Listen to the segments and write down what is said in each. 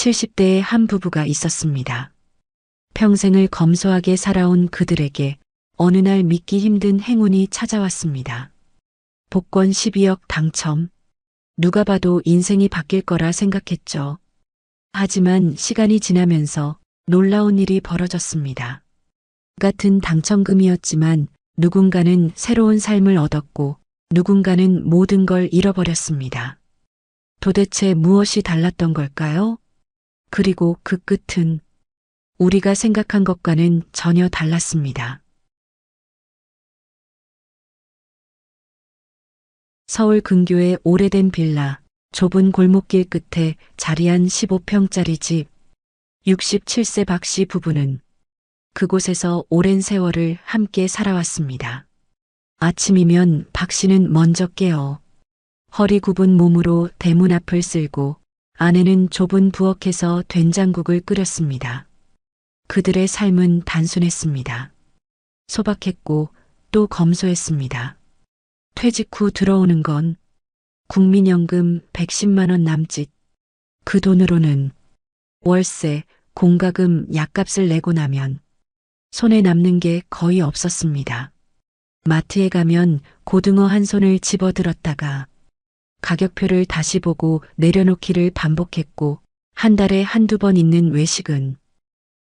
70대의 한 부부가 있었습니다. 평생을 검소하게 살아온 그들에게 어느 날 믿기 힘든 행운이 찾아왔습니다. 복권 12억 당첨. 누가 봐도 인생이 바뀔 거라 생각했죠. 하지만 시간이 지나면서 놀라운 일이 벌어졌습니다. 같은 당첨금이었지만 누군가는 새로운 삶을 얻었고 누군가는 모든 걸 잃어버렸습니다. 도대체 무엇이 달랐던 걸까요? 그리고 그 끝은 우리가 생각한 것과는 전혀 달랐습니다. 서울 근교의 오래된 빌라, 좁은 골목길 끝에 자리한 15평짜리 집. 67세 박 씨 부부는 그곳에서 오랜 세월을 함께 살아왔습니다. 아침이면 박 씨는 먼저 깨어 허리 굽은 몸으로 대문 앞을 쓸고 아내는 좁은 부엌에서 된장국을 끓였습니다. 그들의 삶은 단순했습니다. 소박했고 또 검소했습니다. 퇴직 후 들어오는 건 국민연금 110만 원 남짓. 그 돈으로는 월세, 공과금, 약값을 내고 나면 손에 남는 게 거의 없었습니다. 마트에 가면 고등어 한 손을 집어들었다가 가격표를 다시 보고 내려놓기를 반복했고 한 달에 한두 번 있는 외식은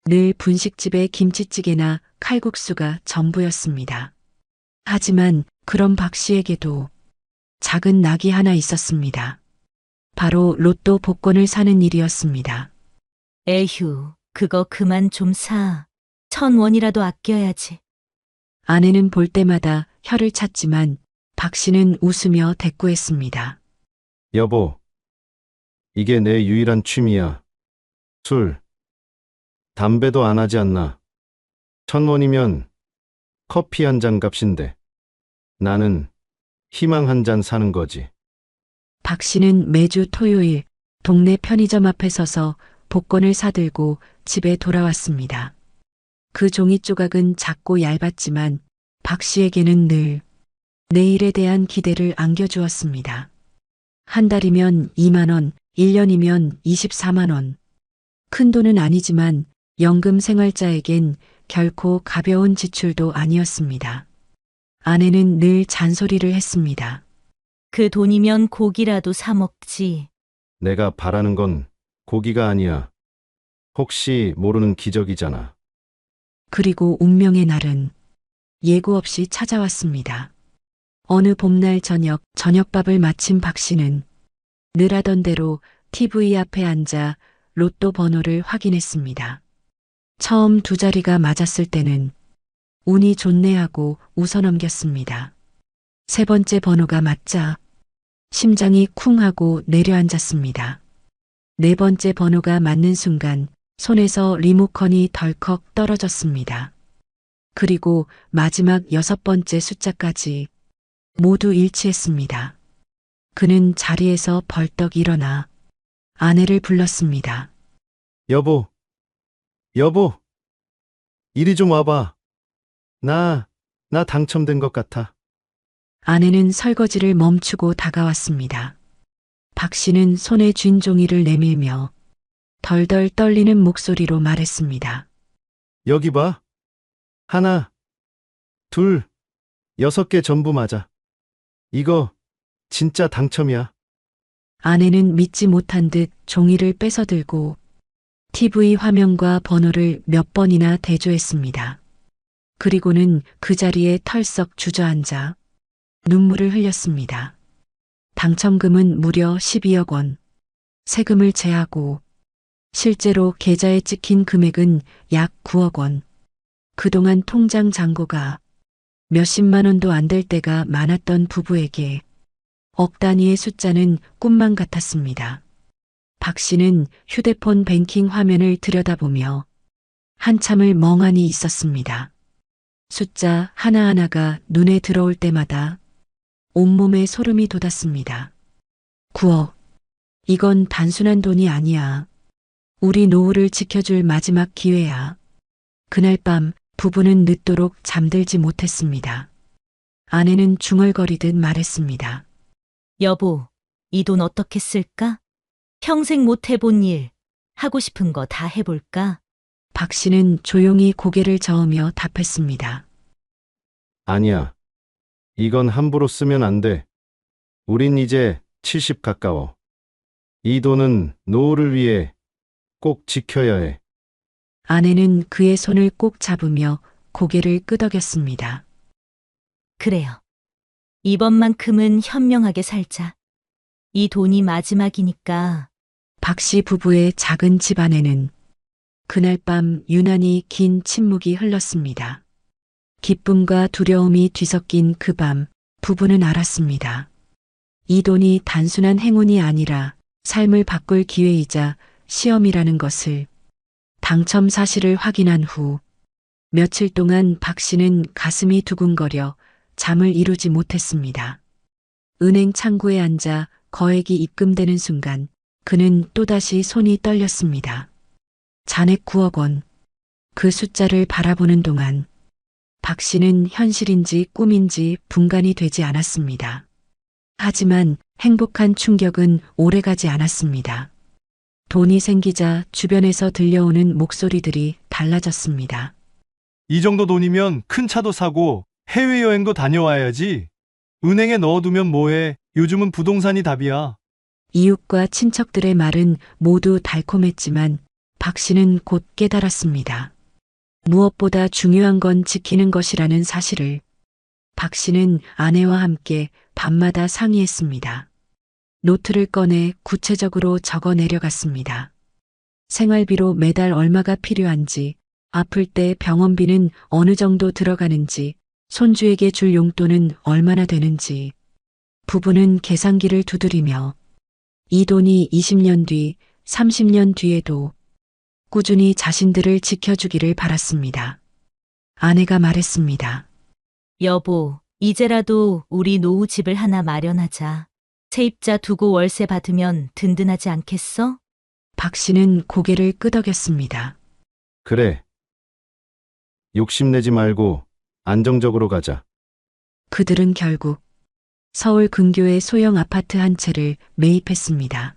늘 분식집의 김치찌개나 칼국수가 전부였습니다. 하지만 그런 박 씨에게도 작은 낙이 하나 있었습니다. 바로 로또 복권을 사는 일이었습니다. 에휴, 그거 그만 좀 사. 1,000원이라도 아껴야지. 아내는 볼 때마다 혀를 찼지만 박 씨는 웃으며 대꾸했습니다. 여보, 이게 내 유일한 취미야. 술, 담배도 안 하지 않나. 1,000원이면 커피 한 잔 값인데 나는 희망 한 잔 사는 거지. 박 씨는 매주 토요일 동네 편의점 앞에 서서 복권을 사들고 집에 돌아왔습니다. 그 종이 조각은 작고 얇았지만 박 씨에게는 늘 내일에 대한 기대를 안겨주었습니다. 한 달이면 2만 원, 1년이면 24만 원. 큰 돈은 아니지만 연금 생활자에겐 결코 가벼운 지출도 아니었습니다. 아내는 늘 잔소리를 했습니다. 그 돈이면 고기라도 사 먹지. 내가 바라는 건 고기가 아니야. 혹시 모르는 기적이잖아. 그리고 운명의 날은 예고 없이 찾아왔습니다. 어느 봄날 저녁밥을 마친 박 씨는 늘 하던 대로 TV 앞에 앉아 로또 번호를 확인했습니다. 처음 두 자리가 맞았을 때는 운이 좋네 하고 웃어넘겼습니다. 세 번째 번호가 맞자 심장이 쿵 하고 내려앉았습니다. 네 번째 번호가 맞는 순간 손에서 리모컨이 덜컥 떨어졌습니다. 그리고 마지막 6번째 숫자까지 모두 일치했습니다. 그는 자리에서 벌떡 일어나 아내를 불렀습니다. 여보, 여보, 이리 좀 와봐. 나 당첨된 것 같아. 아내는 설거지를 멈추고 다가왔습니다. 박 씨는 손에 쥔 종이를 내밀며 덜덜 떨리는 목소리로 말했습니다. 여기 봐. 하나, 둘, 6개 전부 맞아. 이거 진짜 당첨이야. 아내는 믿지 못한 듯 종이를 뺏어들고 TV 화면과 번호를 몇 번이나 대조했습니다. 그리고는 그 자리에 털썩 주저앉아 눈물을 흘렸습니다. 당첨금은 무려 12억 원. 세금을 제하고 실제로 계좌에 찍힌 금액은 약 9억 원. 그동안 통장 잔고가 몇십만 원도 안 될 때가 많았던 부부에게 억 단위의 숫자는 꿈만 같았습니다. 박 씨는 휴대폰 뱅킹 화면을 들여다보며 한참을 멍하니 있었습니다. 숫자 하나하나가 눈에 들어올 때마다 온몸에 소름이 돋았습니다. 9억. 이건 단순한 돈이 아니야. 우리 노후를 지켜줄 마지막 기회야. 그날 밤 부부는 늦도록 잠들지 못했습니다. 아내는 중얼거리듯 말했습니다. 여보, 이 돈 어떻게 쓸까? 평생 못 해본 일. 하고 싶은 거 다 해볼까? 박 씨는 조용히 고개를 저으며 답했습니다. 아니야. 이건 함부로 쓰면 안 돼. 우린 이제 70 가까워. 이 돈은 노후를 위해 꼭 지켜야 해. 아내는 그의 손을 꼭 잡으며 고개를 끄덕였습니다. 그래요. 이번만큼은 현명하게 살자. 이 돈이 마지막이니까. 박 씨 부부의 작은 집 안에는 그날 밤 유난히 긴 침묵이 흘렀습니다. 기쁨과 두려움이 뒤섞인 그 밤, 부부는 알았습니다. 이 돈이 단순한 행운이 아니라 삶을 바꿀 기회이자 시험이라는 것을. 당첨 사실을 확인한 후 며칠 동안 박 씨는 가슴이 두근거려 잠을 이루지 못했습니다. 은행 창구에 앉아 거액이 입금되는 순간 그는 또다시 손이 떨렸습니다. 잔액 9억 원. 그 숫자를 바라보는 동안 박 씨는 현실인지 꿈인지 분간이 되지 않았습니다. 하지만 행복한 충격은 오래가지 않았습니다. 돈이 생기자 주변에서 들려오는 목소리들이 달라졌습니다. 이 정도 돈이면 큰 차도 사고 해외여행도 다녀와야지. 은행에 넣어두면 뭐해? 요즘은 부동산이 답이야. 이웃과 친척들의 말은 모두 달콤했지만 박 씨는 곧 깨달았습니다. 무엇보다 중요한 건 지키는 것이라는 사실을. 박 씨는 아내와 함께 밤마다 상의했습니다. 노트를 꺼내 구체적으로 적어 내려갔습니다. 생활비로 매달 얼마가 필요한지, 아플 때 병원비는 어느 정도 들어가는지, 손주에게 줄 용돈은 얼마나 되는지. 부부는 계산기를 두드리며 이 돈이 20년 뒤, 30년 뒤에도 꾸준히 자신들을 지켜주기를 바랐습니다. 아내가 말했습니다. 여보, 이제라도 우리 노후 집을 하나 마련하자. 세입자 두고 월세 받으면 든든하지 않겠어? 박 씨는 고개를 끄덕였습니다. 그래. 욕심내지 말고 안정적으로 가자. 그들은 결국 서울 근교의 소형 아파트 한 채를 매입했습니다.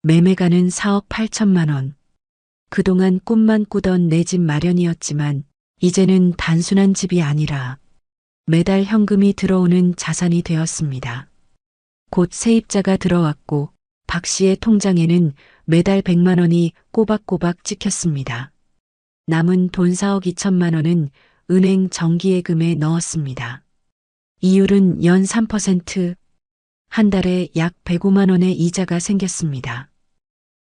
매매가는 4억 8천만 원. 그동안 꿈만 꾸던 내 집 마련이었지만 이제는 단순한 집이 아니라 매달 현금이 들어오는 자산이 되었습니다. 곧 세입자가 들어왔고 박 씨의 통장에는 매달 100만 원이 꼬박꼬박 찍혔습니다. 남은 돈 4억 2천만 원은 은행 정기예금에 넣었습니다. 이율은 연 3%, 한 달에 약 105만 원의 이자가 생겼습니다.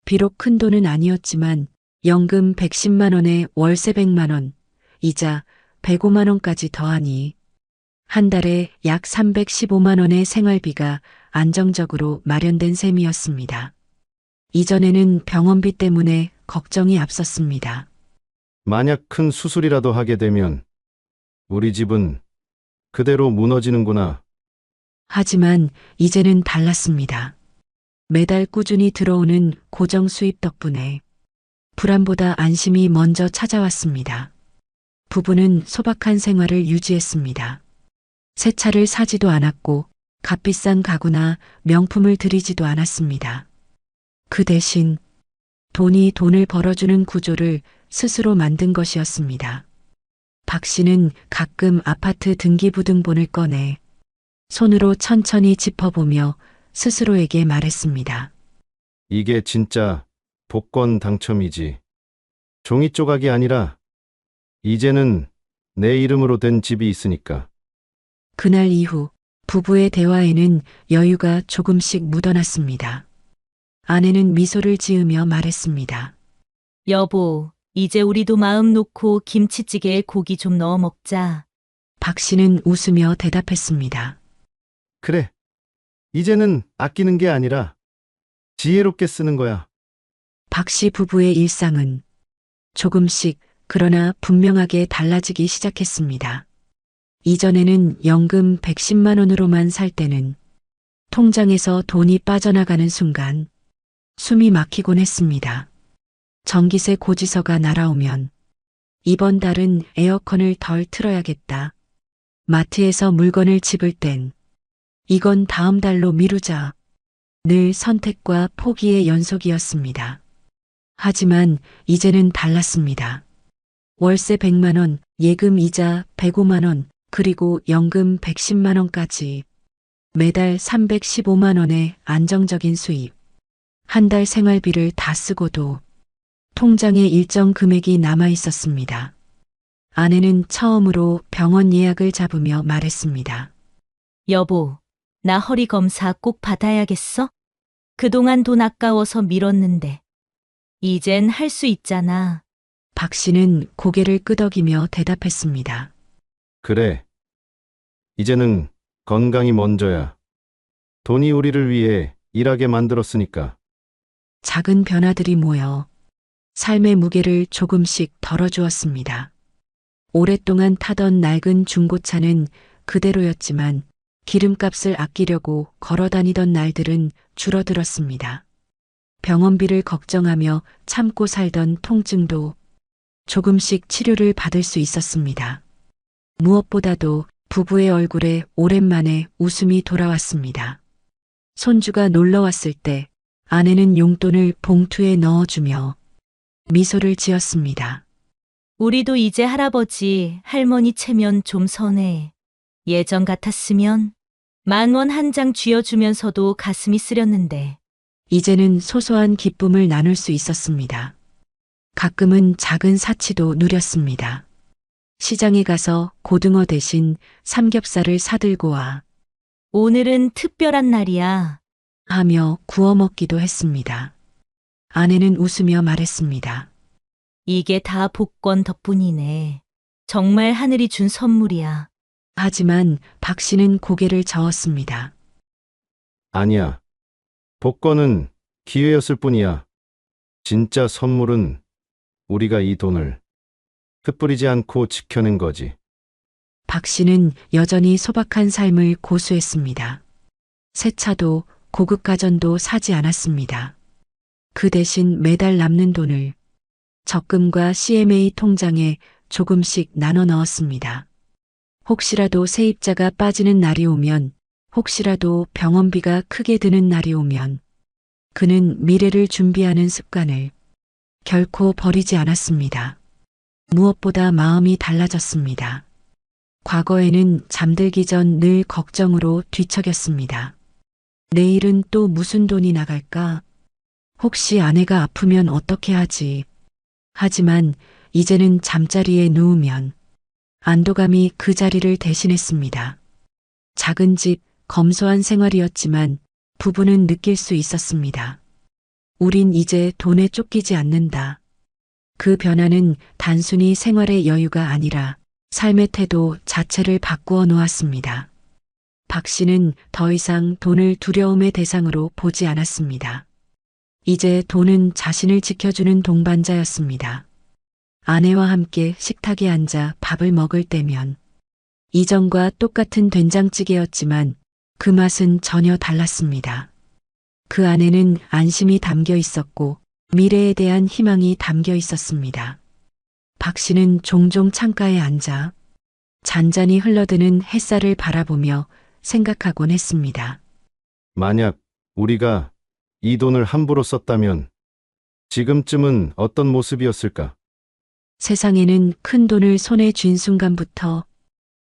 비록 큰 돈은 아니었지만 연금 110만 원에 월세 100만 원, 이자 105만 원까지 더하니 한 달에 약 315만 원의 생활비가 안정적으로 마련된 셈이었습니다. 이전에는 병원비 때문에 걱정이 앞섰습니다. 만약 큰 수술이라도 하게 되면 우리 집은 그대로 무너지는구나. 하지만 이제는 달랐습니다. 매달 꾸준히 들어오는 고정 수입 덕분에 불안보다 안심이 먼저 찾아왔습니다. 부부는 소박한 생활을 유지했습니다. 새 차를 사지도 않았고 값비싼 가구나 명품을 들이지도 않았습니다. 그 대신 돈이 돈을 벌어주는 구조를 스스로 만든 것이었습니다. 박 씨는 가끔 아파트 등기부등본을 꺼내 손으로 천천히 짚어보며 스스로에게 말했습니다. 이게 진짜 복권 당첨이지. 종이 조각이 아니라 이제는 내 이름으로 된 집이 있으니까. 그날 이후 부부의 대화에는 여유가 조금씩 묻어났습니다. 아내는 미소를 지으며 말했습니다. 여보, 이제 우리도 마음 놓고 김치찌개에 고기 좀 넣어 먹자. 박 씨는 웃으며 대답했습니다. 그래. 이제는 아끼는 게 아니라 지혜롭게 쓰는 거야. 박 씨 부부의 일상은 조금씩 그러나 분명하게 달라지기 시작했습니다. 이전에는 연금 110만 원으로만 살 때는 통장에서 돈이 빠져나가는 순간 숨이 막히곤 했습니다. 전기세 고지서가 날아오면 이번 달은 에어컨을 덜 틀어야겠다. 마트에서 물건을 집을 땐 이건 다음 달로 미루자. 늘 선택과 포기의 연속이었습니다. 하지만 이제는 달랐습니다. 월세 100만 원, 예금 이자 105만 원, 그리고 연금 110만 원까지 매달 315만 원의 안정적인 수입. 한 달 생활비를 다 쓰고도 통장에 일정 금액이 남아 있었습니다. 아내는 처음으로 병원 예약을 잡으며 말했습니다. 여보, 나 허리 검사 꼭 받아야겠어? 그동안 돈 아까워서 미뤘는데. 이젠 할 수 있잖아. 박 씨는 고개를 끄덕이며 대답했습니다. 그래. 이제는 건강이 먼저야. 돈이 우리를 위해 일하게 만들었으니까. 작은 변화들이 모여 삶의 무게를 조금씩 덜어주었습니다. 오랫동안 타던 낡은 중고차는 그대로였지만 기름값을 아끼려고 걸어 다니던 날들은 줄어들었습니다. 병원비를 걱정하며 참고 살던 통증도 조금씩 치료를 받을 수 있었습니다. 무엇보다도 부부의 얼굴에 오랜만에 웃음이 돌아왔습니다. 손주가 놀러 왔을 때 아내는 용돈을 봉투에 넣어주며 미소를 지었습니다. 우리도 이제 할아버지, 할머니 체면 좀 서네. 예전 같았으면 10,000원 한 장 쥐어주면서도 가슴이 쓰렸는데. 이제는 소소한 기쁨을 나눌 수 있었습니다. 가끔은 작은 사치도 누렸습니다. 시장에 가서 고등어 대신 삼겹살을 사들고 와 오늘은 특별한 날이야. 하며 구워 먹기도 했습니다. 아내는 웃으며 말했습니다. 이게 다 복권 덕분이네. 정말 하늘이 준 선물이야. 하지만 박 씨는 고개를 저었습니다. 아니야. 복권은 기회였을 뿐이야. 진짜 선물은 우리가 이 돈을 흩뿌리지 않고 지켜낸 거지. 박 씨는 여전히 소박한 삶을 고수했습니다. 새 차도 고급 가전도 사지 않았습니다. 그 대신 매달 남는 돈을 적금과 CMA 통장에 조금씩 나눠 넣었습니다. 혹시라도 세입자가 빠지는 날이 오면, 혹시라도 병원비가 크게 드는 날이 오면 그는 미래를 준비하는 습관을 결코 버리지 않았습니다. 무엇보다 마음이 달라졌습니다. 과거에는 잠들기 전 늘 걱정으로 뒤척였습니다. 내일은 또 무슨 돈이 나갈까? 혹시 아내가 아프면 어떻게 하지? 하지만 이제는 잠자리에 누우면 안도감이 그 자리를 대신했습니다. 작은 집, 검소한 생활이었지만 부부는 느낄 수 있었습니다. 우린 이제 돈에 쫓기지 않는다. 그 변화는 단순히 생활의 여유가 아니라 삶의 태도 자체를 바꾸어 놓았습니다. 박 씨는 더 이상 돈을 두려움의 대상으로 보지 않았습니다. 이제 돈은 자신을 지켜주는 동반자였습니다. 아내와 함께 식탁에 앉아 밥을 먹을 때면 이전과 똑같은 된장찌개였지만 그 맛은 전혀 달랐습니다. 그 안에는 안심이 담겨 있었고 미래에 대한 희망이 담겨 있었습니다. 박 씨는 종종 창가에 앉아 잔잔히 흘러드는 햇살을 바라보며 생각하곤 했습니다. 만약 우리가 이 돈을 함부로 썼다면 지금쯤은 어떤 모습이었을까? 세상에는 큰 돈을 손에 쥔 순간부터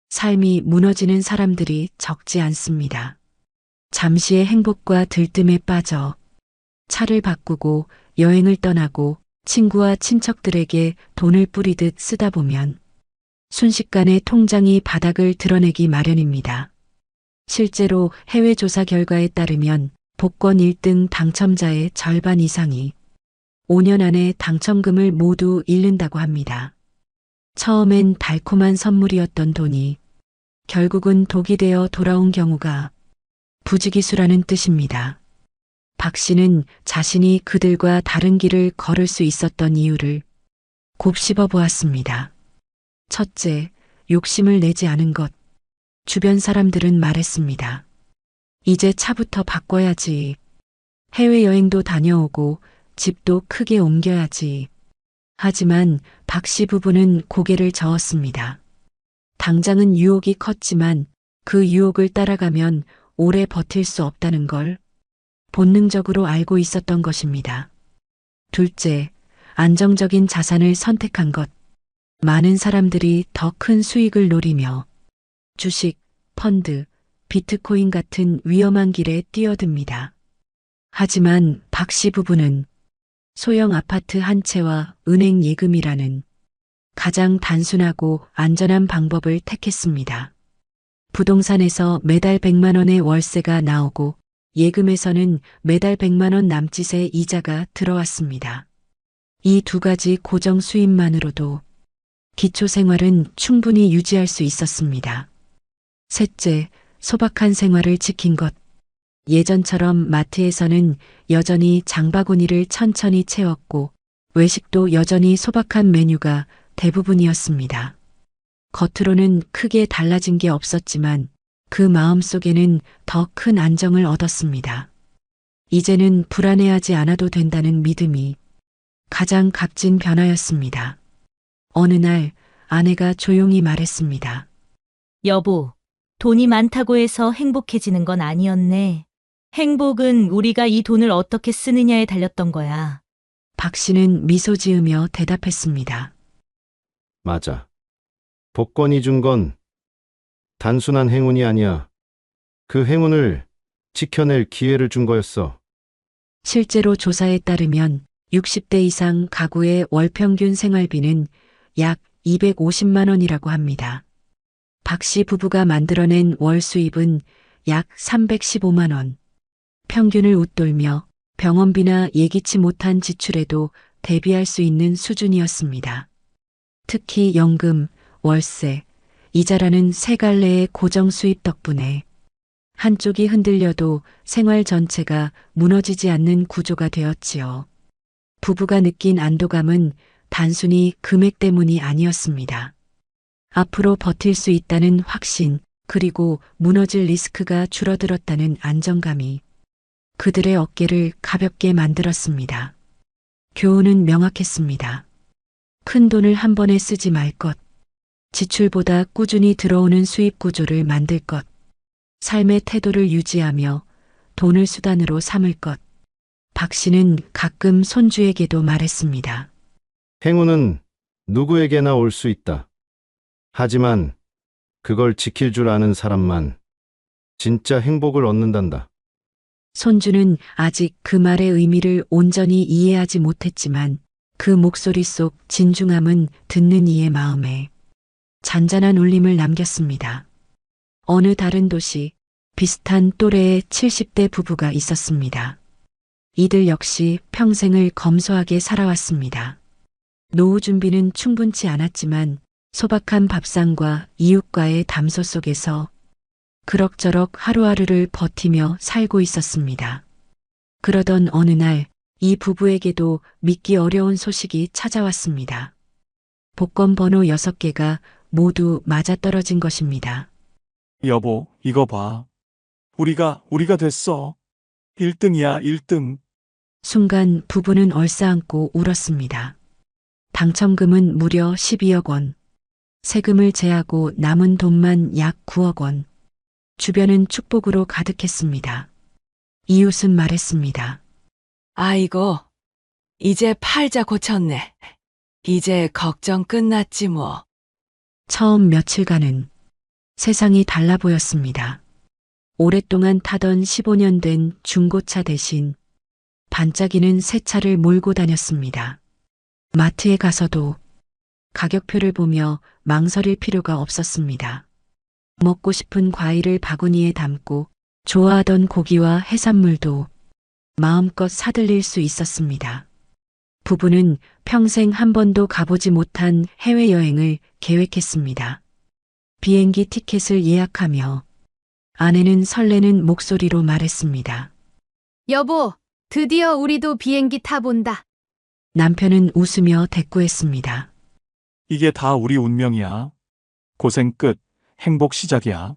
삶이 무너지는 사람들이 적지 않습니다. 잠시의 행복과 들뜸에 빠져 차를 바꾸고 여행을 떠나고 친구와 친척들에게 돈을 뿌리듯 쓰다 보면 순식간에 통장이 바닥을 드러내기 마련입니다. 실제로 해외 조사 결과에 따르면 복권 1등 당첨자의 절반 이상이 5년 안에 당첨금을 모두 잃는다고 합니다. 처음엔 달콤한 선물이었던 돈이 결국은 독이 되어 돌아온 경우가 부지기수라는 뜻입니다. 박 씨는 자신이 그들과 다른 길을 걸을 수 있었던 이유를 곱씹어 보았습니다. 첫째, 욕심을 내지 않은 것. 주변 사람들은 말했습니다. 이제 차부터 바꿔야지. 해외여행도 다녀오고 집도 크게 옮겨야지. 하지만 박 씨 부부는 고개를 저었습니다. 당장은 유혹이 컸지만 그 유혹을 따라가면 오래 버틸 수 없다는 걸 본능적으로 알고 있었던 것입니다. 둘째, 안정적인 자산을 선택한 것. 많은 사람들이 더 큰 수익을 노리며 주식, 펀드, 비트코인 같은 위험한 길에 뛰어듭니다. 하지만 박 씨 부부는 소형 아파트 한 채와 은행 예금이라는 가장 단순하고 안전한 방법을 택했습니다. 부동산에서 매달 100만 원의 월세가 나오고 예금에서는 매달 100만 원 남짓의 이자가 들어왔습니다. 이 두 가지 고정 수입만으로도 기초 생활은 충분히 유지할 수 있었습니다. 셋째, 소박한 생활을 지킨 것. 예전처럼 마트에서는 여전히 장바구니를 천천히 채웠고 외식도 여전히 소박한 메뉴가 대부분이었습니다. 겉으로는 크게 달라진 게 없었지만 그 마음속에는 더 큰 안정을 얻었습니다. 이제는 불안해하지 않아도 된다는 믿음이 가장 값진 변화였습니다. 어느 날 아내가 조용히 말했습니다. 여보, 돈이 많다고 해서 행복해지는 건 아니었네. 행복은 우리가 이 돈을 어떻게 쓰느냐에 달렸던 거야. 박 씨는 미소 지으며 대답했습니다. 맞아. 복권이 준 건 단순한 행운이 아니야. 그 행운을 지켜낼 기회를 준 거였어. 실제로 조사에 따르면 60대 이상 가구의 월 평균 생활비는 약 250만 원이라고 합니다. 박 씨 부부가 만들어낸 월 수입은 약 315만 원. 평균을 웃돌며 병원비나 예기치 못한 지출에도 대비할 수 있는 수준이었습니다. 특히 연금, 월세, 이자라는 세 갈래의 고정 수입 덕분에 한쪽이 흔들려도 생활 전체가 무너지지 않는 구조가 되었지요. 부부가 느낀 안도감은 단순히 금액 때문이 아니었습니다. 앞으로 버틸 수 있다는 확신, 그리고 무너질 리스크가 줄어들었다는 안정감이 그들의 어깨를 가볍게 만들었습니다. 교훈은 명확했습니다. 큰 돈을 한 번에 쓰지 말 것. 지출보다 꾸준히 들어오는 수입 구조를 만들 것. 삶의 태도를 유지하며 돈을 수단으로 삼을 것. 박 씨는 가끔 손주에게도 말했습니다. 행운은 누구에게나 올 수 있다. 하지만 그걸 지킬 줄 아는 사람만 진짜 행복을 얻는단다. 손주는 아직 그 말의 의미를 온전히 이해하지 못했지만 그 목소리 속 진중함은 듣는 이의 마음에 잔잔한 울림을 남겼습니다. 어느 다른 도시, 비슷한 또래의 70대 부부가 있었습니다. 이들 역시 평생을 검소하게 살아왔습니다. 노후 준비는 충분치 않았지만 소박한 밥상과 이웃과의 담소 속에서 그럭저럭 하루하루를 버티며 살고 있었습니다. 그러던 어느 날 이 부부에게도 믿기 어려운 소식이 찾아왔습니다. 복권 번호 6개가 모두 맞아떨어진 것입니다. 여보, 이거 봐. 우리가 됐어. 1등이야, 1등. 순간 부부는 얼싸안고 울었습니다. 당첨금은 무려 12억 원. 세금을 제하고 남은 돈만 약 9억 원. 주변은 축복으로 가득했습니다. 이웃은 말했습니다. 아이고, 이제 팔자 고쳤네. 이제 걱정 끝났지 뭐. 처음 며칠간은 세상이 달라 보였습니다. 오랫동안 타던 15년 된 중고차 대신 반짝이는 새 차를 몰고 다녔습니다. 마트에 가서도 가격표를 보며 망설일 필요가 없었습니다. 먹고 싶은 과일을 바구니에 담고 좋아하던 고기와 해산물도 마음껏 사들릴 수 있었습니다. 부부는 평생 한 번도 가보지 못한 해외여행을 계획했습니다. 비행기 티켓을 예약하며 아내는 설레는 목소리로 말했습니다. 여보, 드디어 우리도 비행기 타본다. 남편은 웃으며 대꾸했습니다. 이게 다 우리 운명이야. 고생 끝, 행복 시작이야.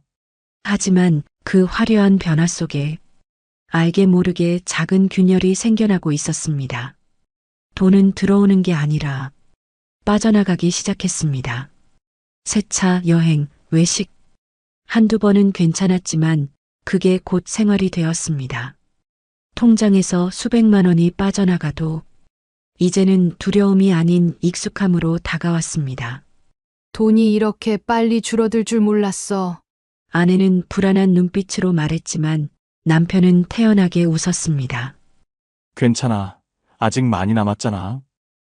하지만 그 화려한 변화 속에 알게 모르게 작은 균열이 생겨나고 있었습니다. 돈은 들어오는 게 아니라 빠져나가기 시작했습니다. 세차, 여행, 외식. 한두 번은 괜찮았지만 그게 곧 생활이 되었습니다. 통장에서 수백만 원이 빠져나가도 이제는 두려움이 아닌 익숙함으로 다가왔습니다. 돈이 이렇게 빨리 줄어들 줄 몰랐어. 아내는 불안한 눈빛으로 말했지만 남편은 태연하게 웃었습니다. 괜찮아. 아직 많이 남았잖아.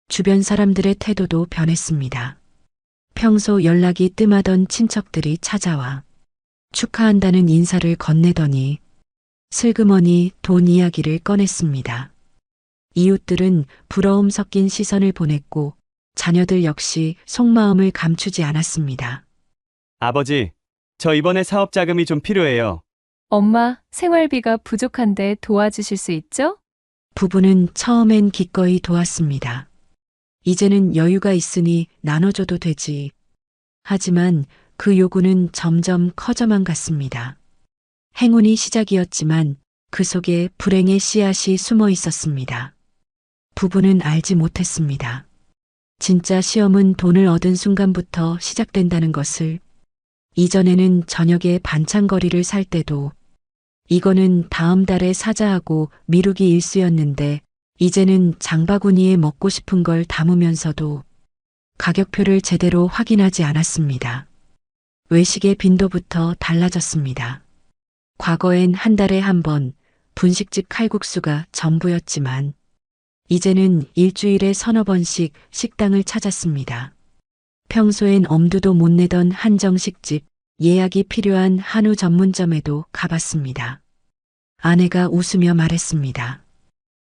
주변 사람들의 태도도 변했습니다. 평소 연락이 뜸하던 친척들이 찾아와 축하한다는 인사를 건네더니 슬그머니 돈 이야기를 꺼냈습니다. 이웃들은 부러움 섞인 시선을 보냈고 자녀들 역시 속마음을 감추지 않았습니다. 아버지, 저 이번에 사업 자금이 좀 필요해요. 엄마, 생활비가 부족한데 도와주실 수 있죠? 부부는 처음엔 기꺼이 도왔습니다. 이제는 여유가 있으니 나눠줘도 되지. 하지만 그 요구는 점점 커져만 갔습니다. 행운이 시작이었지만 그 속에 불행의 씨앗이 숨어 있었습니다. 부부는 알지 못했습니다. 진짜 시험은 돈을 얻은 순간부터 시작된다는 것을. 이전에는 저녁에 반찬거리를 살 때도 이거는 다음 달에 사자하고 미루기 일쑤였는데 이제는 장바구니에 먹고 싶은 걸 담으면서도 가격표를 제대로 확인하지 않았습니다. 외식의 빈도부터 달라졌습니다. 과거엔 한 달에 한 번 분식집 칼국수가 전부였지만 이제는 일주일에 서너 번씩 식당을 찾았습니다. 평소엔 엄두도 못 내던 한정식집, 예약이 필요한 한우 전문점에도 가봤습니다. 아내가 웃으며 말했습니다.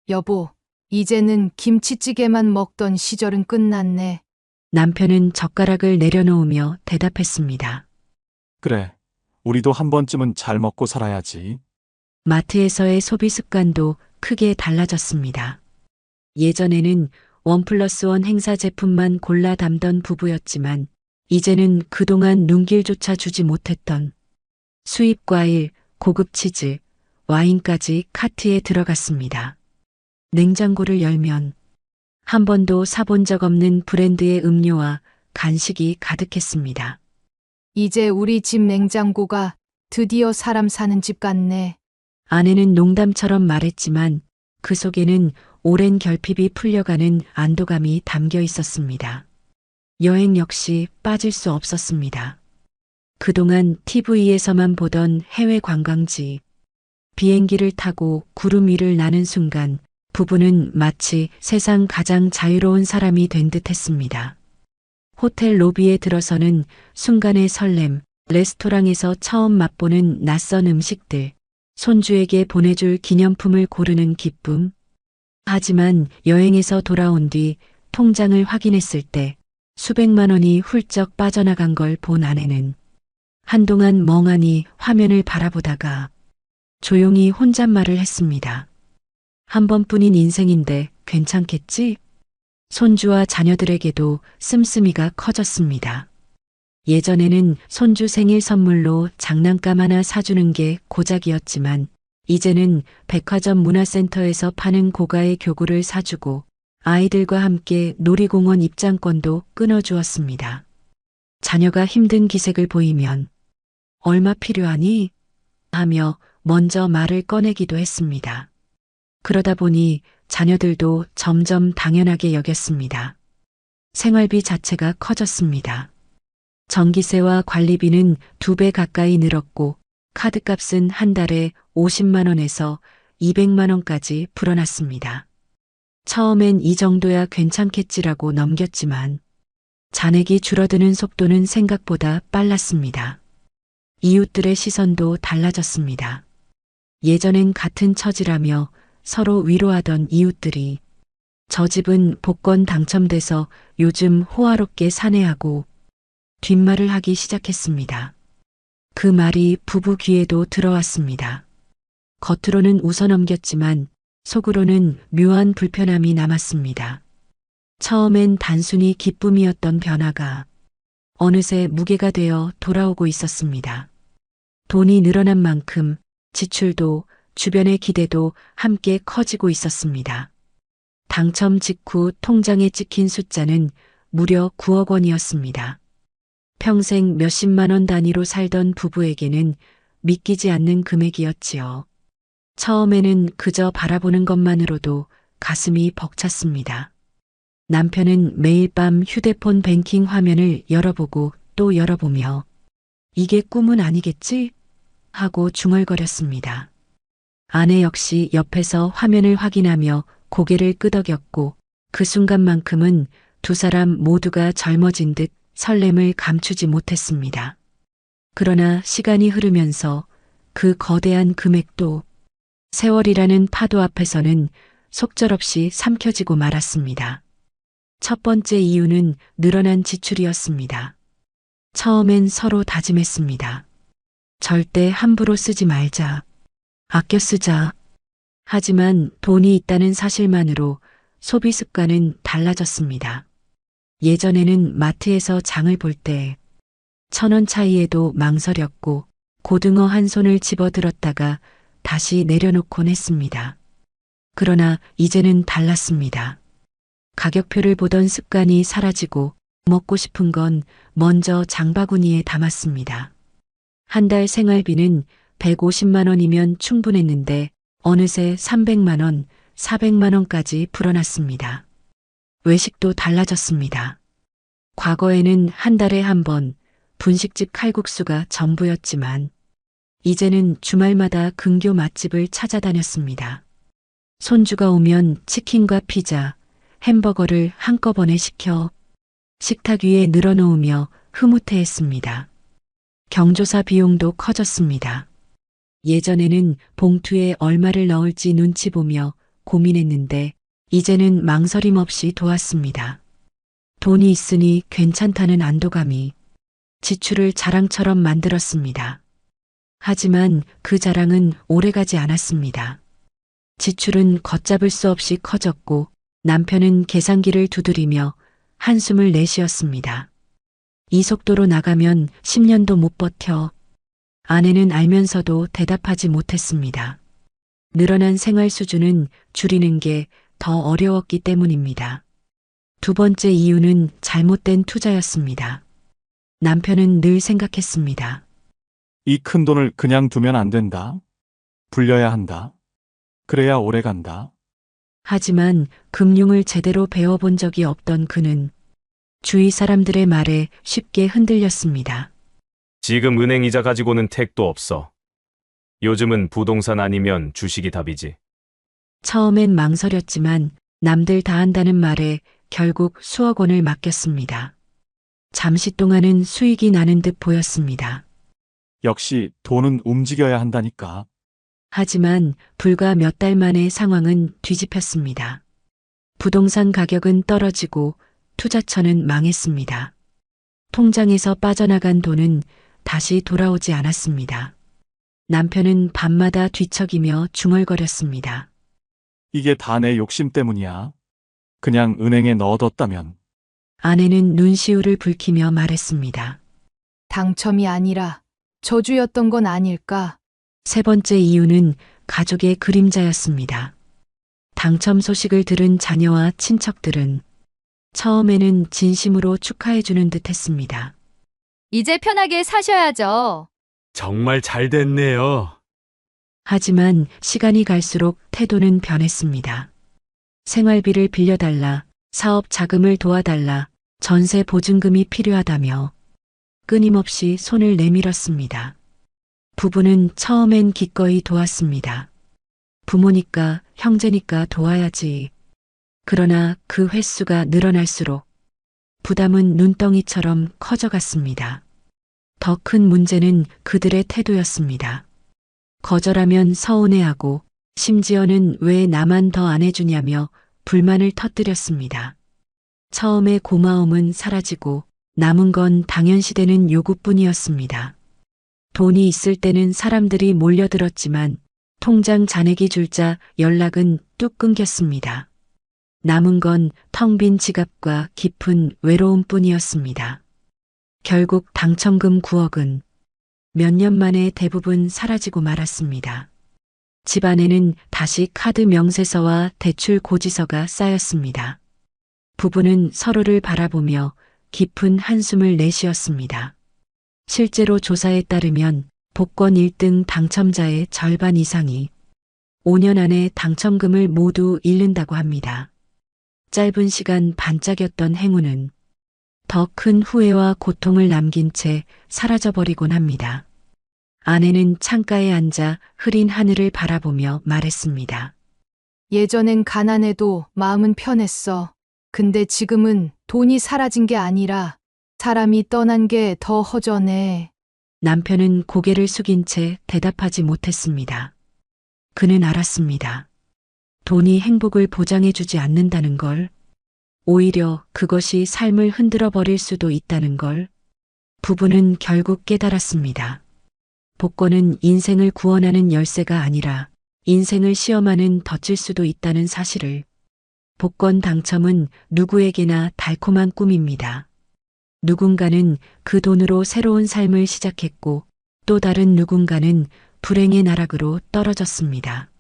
여보, 이제는 김치찌개만 먹던 시절은 끝났네. 남편은 젓가락을 내려놓으며 대답했습니다. 그래. 우리도 한 번쯤은 잘 먹고 살아야지. 마트에서의 소비 습관도 크게 달라졌습니다. 예전에는 1+1 행사 제품만 골라 담던 부부였지만 이제는 그동안 눈길조차 주지 못했던 수입 과일, 고급 치즈, 와인까지 카트에 들어갔습니다. 냉장고를 열면 한 번도 사본 적 없는 브랜드의 음료와 간식이 가득했습니다. 이제 우리 집 냉장고가 드디어 사람 사는 집 같네. 아내는 농담처럼 말했지만 그 속에는 오랜 결핍이 풀려가는 안도감이 담겨 있었습니다. 여행 역시 빠질 수 없었습니다. 그동안 TV에서만 보던 해외 관광지, 비행기를 타고 구름 위를 나는 순간 부부는 마치 세상 가장 자유로운 사람이 된 듯 했습니다. 호텔 로비에 들어서는 순간의 설렘, 레스토랑에서 처음 맛보는 낯선 음식들, 손주에게 보내줄 기념품을 고르는 기쁨. 하지만 여행에서 돌아온 뒤 통장을 확인했을 때 수백만 원이 훌쩍 빠져나간 걸 본 아내는 한동안 멍하니 화면을 바라보다가 조용히 혼잣말을 했습니다. 한 번뿐인 인생인데 괜찮겠지? 손주와 자녀들에게도 씀씀이가 커졌습니다. 예전에는 손주 생일 선물로 장난감 하나 사주는 게 고작이었지만 이제는 백화점 문화센터에서 파는 고가의 교구를 사주고 아이들과 함께 놀이공원 입장권도 끊어주었습니다. 자녀가 힘든 기색을 보이면 얼마 필요하니? 하며 먼저 말을 꺼내기도 했습니다. 그러다 보니 자녀들도 점점 당연하게 여겼습니다. 생활비 자체가 커졌습니다. 전기세와 관리비는 2배 가까이 늘었고 카드값은 한 달에 50만 원에서 200만 원까지 불어났습니다. 처음엔 이 정도야 괜찮겠지라고 넘겼지만 잔액이 줄어드는 속도는 생각보다 빨랐습니다. 이웃들의 시선도 달라졌습니다. 예전엔 같은 처지라며 서로 위로하던 이웃들이 저 집은 복권 당첨돼서 요즘 호화롭게 사내하고 뒷말을 하기 시작했습니다. 그 말이 부부 귀에도 들어왔습니다. 겉으로는 웃어넘겼지만 속으로는 묘한 불편함이 남았습니다. 처음엔 단순히 기쁨이었던 변화가 어느새 무게가 되어 돌아오고 있었습니다. 돈이 늘어난 만큼 지출도 주변의 기대도 함께 커지고 있었습니다. 당첨 직후 통장에 찍힌 숫자는 무려 9억 원이었습니다. 평생 몇십만 원 단위로 살던 부부에게는 믿기지 않는 금액이었지요. 처음에는 그저 바라보는 것만으로도 가슴이 벅찼습니다. 남편은 매일 밤 휴대폰 뱅킹 화면을 열어보고 또 열어보며 이게 꿈은 아니겠지? 하고 중얼거렸습니다. 아내 역시 옆에서 화면을 확인하며 고개를 끄덕였고 그 순간만큼은 두 사람 모두가 젊어진 듯 설렘을 감추지 못했습니다. 그러나 시간이 흐르면서 그 거대한 금액도 세월이라는 파도 앞에서는 속절없이 삼켜지고 말았습니다. 첫 번째 이유는 늘어난 지출이었습니다. 처음엔 서로 다짐했습니다. 절대 함부로 쓰지 말자. 아껴 쓰자. 하지만 돈이 있다는 사실만으로 소비 습관은 달라졌습니다. 예전에는 마트에서 장을 볼 때 1,000원 차이에도 망설였고 고등어 한 손을 집어들었다가 다시 내려놓곤 했습니다. 그러나 이제는 달랐습니다. 가격표를 보던 습관이 사라지고 먹고 싶은 건 먼저 장바구니에 담았습니다. 한 달 생활비는 150만 원이면 충분했는데 어느새 300만 원, 400만 원까지 불어났습니다. 외식도 달라졌습니다. 과거에는 한 달에 한 번 분식집 칼국수가 전부였지만 이제는 주말마다 근교 맛집을 찾아다녔습니다. 손주가 오면 치킨과 피자, 햄버거를 한꺼번에 시켜 식탁 위에 늘어놓으며 흐뭇해했습니다. 경조사 비용도 커졌습니다. 예전에는 봉투에 얼마를 넣을지 눈치 보며 고민했는데 이제는 망설임 없이 도왔습니다. 돈이 있으니 괜찮다는 안도감이 지출을 자랑처럼 만들었습니다. 하지만 그 자랑은 오래가지 않았습니다. 지출은 걷잡을 수 없이 커졌고 남편은 계산기를 두드리며 한숨을 내쉬었습니다. 이 속도로 나가면 10년도 못 버텨. 아내는 알면서도 대답하지 못했습니다. 늘어난 생활 수준은 줄이는 게 더 어려웠기 때문입니다. 두 번째 이유는 잘못된 투자였습니다. 남편은 늘 생각했습니다. 이 큰 돈을 그냥 두면 안 된다. 불려야 한다. 그래야 오래 간다. 하지만 금융을 제대로 배워본 적이 없던 그는 주위 사람들의 말에 쉽게 흔들렸습니다. 지금 은행 이자 가지고는 택도 없어. 요즘은 부동산 아니면 주식이 답이지. 처음엔 망설였지만 남들 다 한다는 말에 결국 수억 원을 맡겼습니다. 잠시 동안은 수익이 나는 듯 보였습니다. 역시 돈은 움직여야 한다니까. 하지만 불과 몇 달 만에 상황은 뒤집혔습니다. 부동산 가격은 떨어지고 투자처는 망했습니다. 통장에서 빠져나간 돈은 다시 돌아오지 않았습니다. 남편은 밤마다 뒤척이며 중얼거렸습니다. 이게 다 내 욕심 때문이야. 그냥 은행에 넣어뒀다면. 아내는 눈시울을 붉히며 말했습니다. 당첨이 아니라 저주였던 건 아닐까? 세 번째 이유는 가족의 그림자였습니다. 당첨 소식을 들은 자녀와 친척들은 처음에는 진심으로 축하해주는 듯 했습니다. 이제 편하게 사셔야죠. 정말 잘 됐네요. 하지만 시간이 갈수록 태도는 변했습니다. 생활비를 빌려달라, 사업 자금을 도와달라, 전세 보증금이 필요하다며 끊임없이 손을 내밀었습니다. 부부는 처음엔 기꺼이 도왔습니다. 부모니까, 형제니까 도와야지. 그러나 그 횟수가 늘어날수록 부담은 눈덩이처럼 커져갔습니다. 더 큰 문제는 그들의 태도였습니다. 거절하면 서운해하고 심지어는 왜 나만 더 안 해주냐며 불만을 터뜨렸습니다. 처음에 고마움은 사라지고 남은 건 당연시되는 요구뿐이었습니다. 돈이 있을 때는 사람들이 몰려들었지만 통장 잔액이 줄자 연락은 뚝 끊겼습니다. 남은 건 텅 빈 지갑과 깊은 외로움뿐이었습니다. 결국 당첨금 9억은 몇 년 만에 대부분 사라지고 말았습니다. 집안에는 다시 카드 명세서와 대출 고지서가 쌓였습니다. 부부는 서로를 바라보며 깊은 한숨을 내쉬었습니다. 실제로 조사에 따르면 복권 1등 당첨자의 절반 이상이 5년 안에 당첨금을 모두 잃는다고 합니다. 짧은 시간 반짝였던 행운은 더 큰 후회와 고통을 남긴 채 사라져버리곤 합니다. 아내는 창가에 앉아 흐린 하늘을 바라보며 말했습니다. 예전엔 가난해도 마음은 편했어. 근데 지금은 돈이 사라진 게 아니라 사람이 떠난 게 더 허전해. 남편은 고개를 숙인 채 대답하지 못했습니다. 그는 알았습니다. 돈이 행복을 보장해주지 않는다는 걸, 오히려 그것이 삶을 흔들어 버릴 수도 있다는 걸, 부부는 결국 깨달았습니다. 복권은 인생을 구원하는 열쇠가 아니라 인생을 시험하는 덫일 수도 있다는 사실을. 복권 당첨은 누구에게나 달콤한 꿈입니다. 누군가는 그 돈으로 새로운 삶을 시작했고 또 다른 누군가는 불행의 나락으로 떨어졌습니다.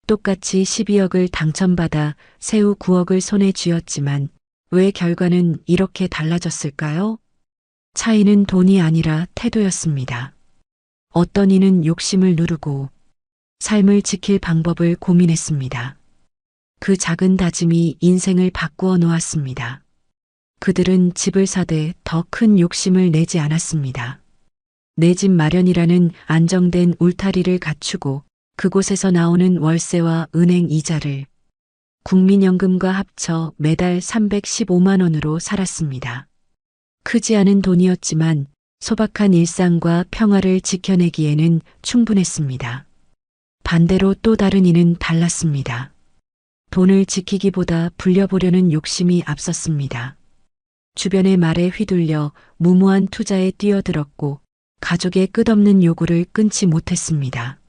똑같이 12억을 당첨받아 새우 9억을 손에 쥐었지만 왜 결과는 이렇게 달라졌을까요? 차이는 돈이 아니라 태도였습니다. 어떤 이는 욕심을 누르고 삶을 지킬 방법을 고민했습니다. 그 작은 다짐이 인생을 바꾸어 놓았습니다. 그들은 집을 사되 더 큰 욕심을 내지 않았습니다. 내 집 마련이라는 안정된 울타리를 갖추고 그곳에서 나오는 월세와 은행 이자를 국민연금과 합쳐 매달 315만 원으로 살았습니다. 크지 않은 돈이었지만 소박한 일상과 평화를 지켜내기에는 충분했습니다. 반대로 또 다른 이는 달랐습니다. 돈을 지키기보다 불려보려는 욕심이 앞섰습니다. 주변의 말에 휘둘려 무모한 투자에 뛰어들었고 가족의 끝없는 요구를 끊지 못했습니다.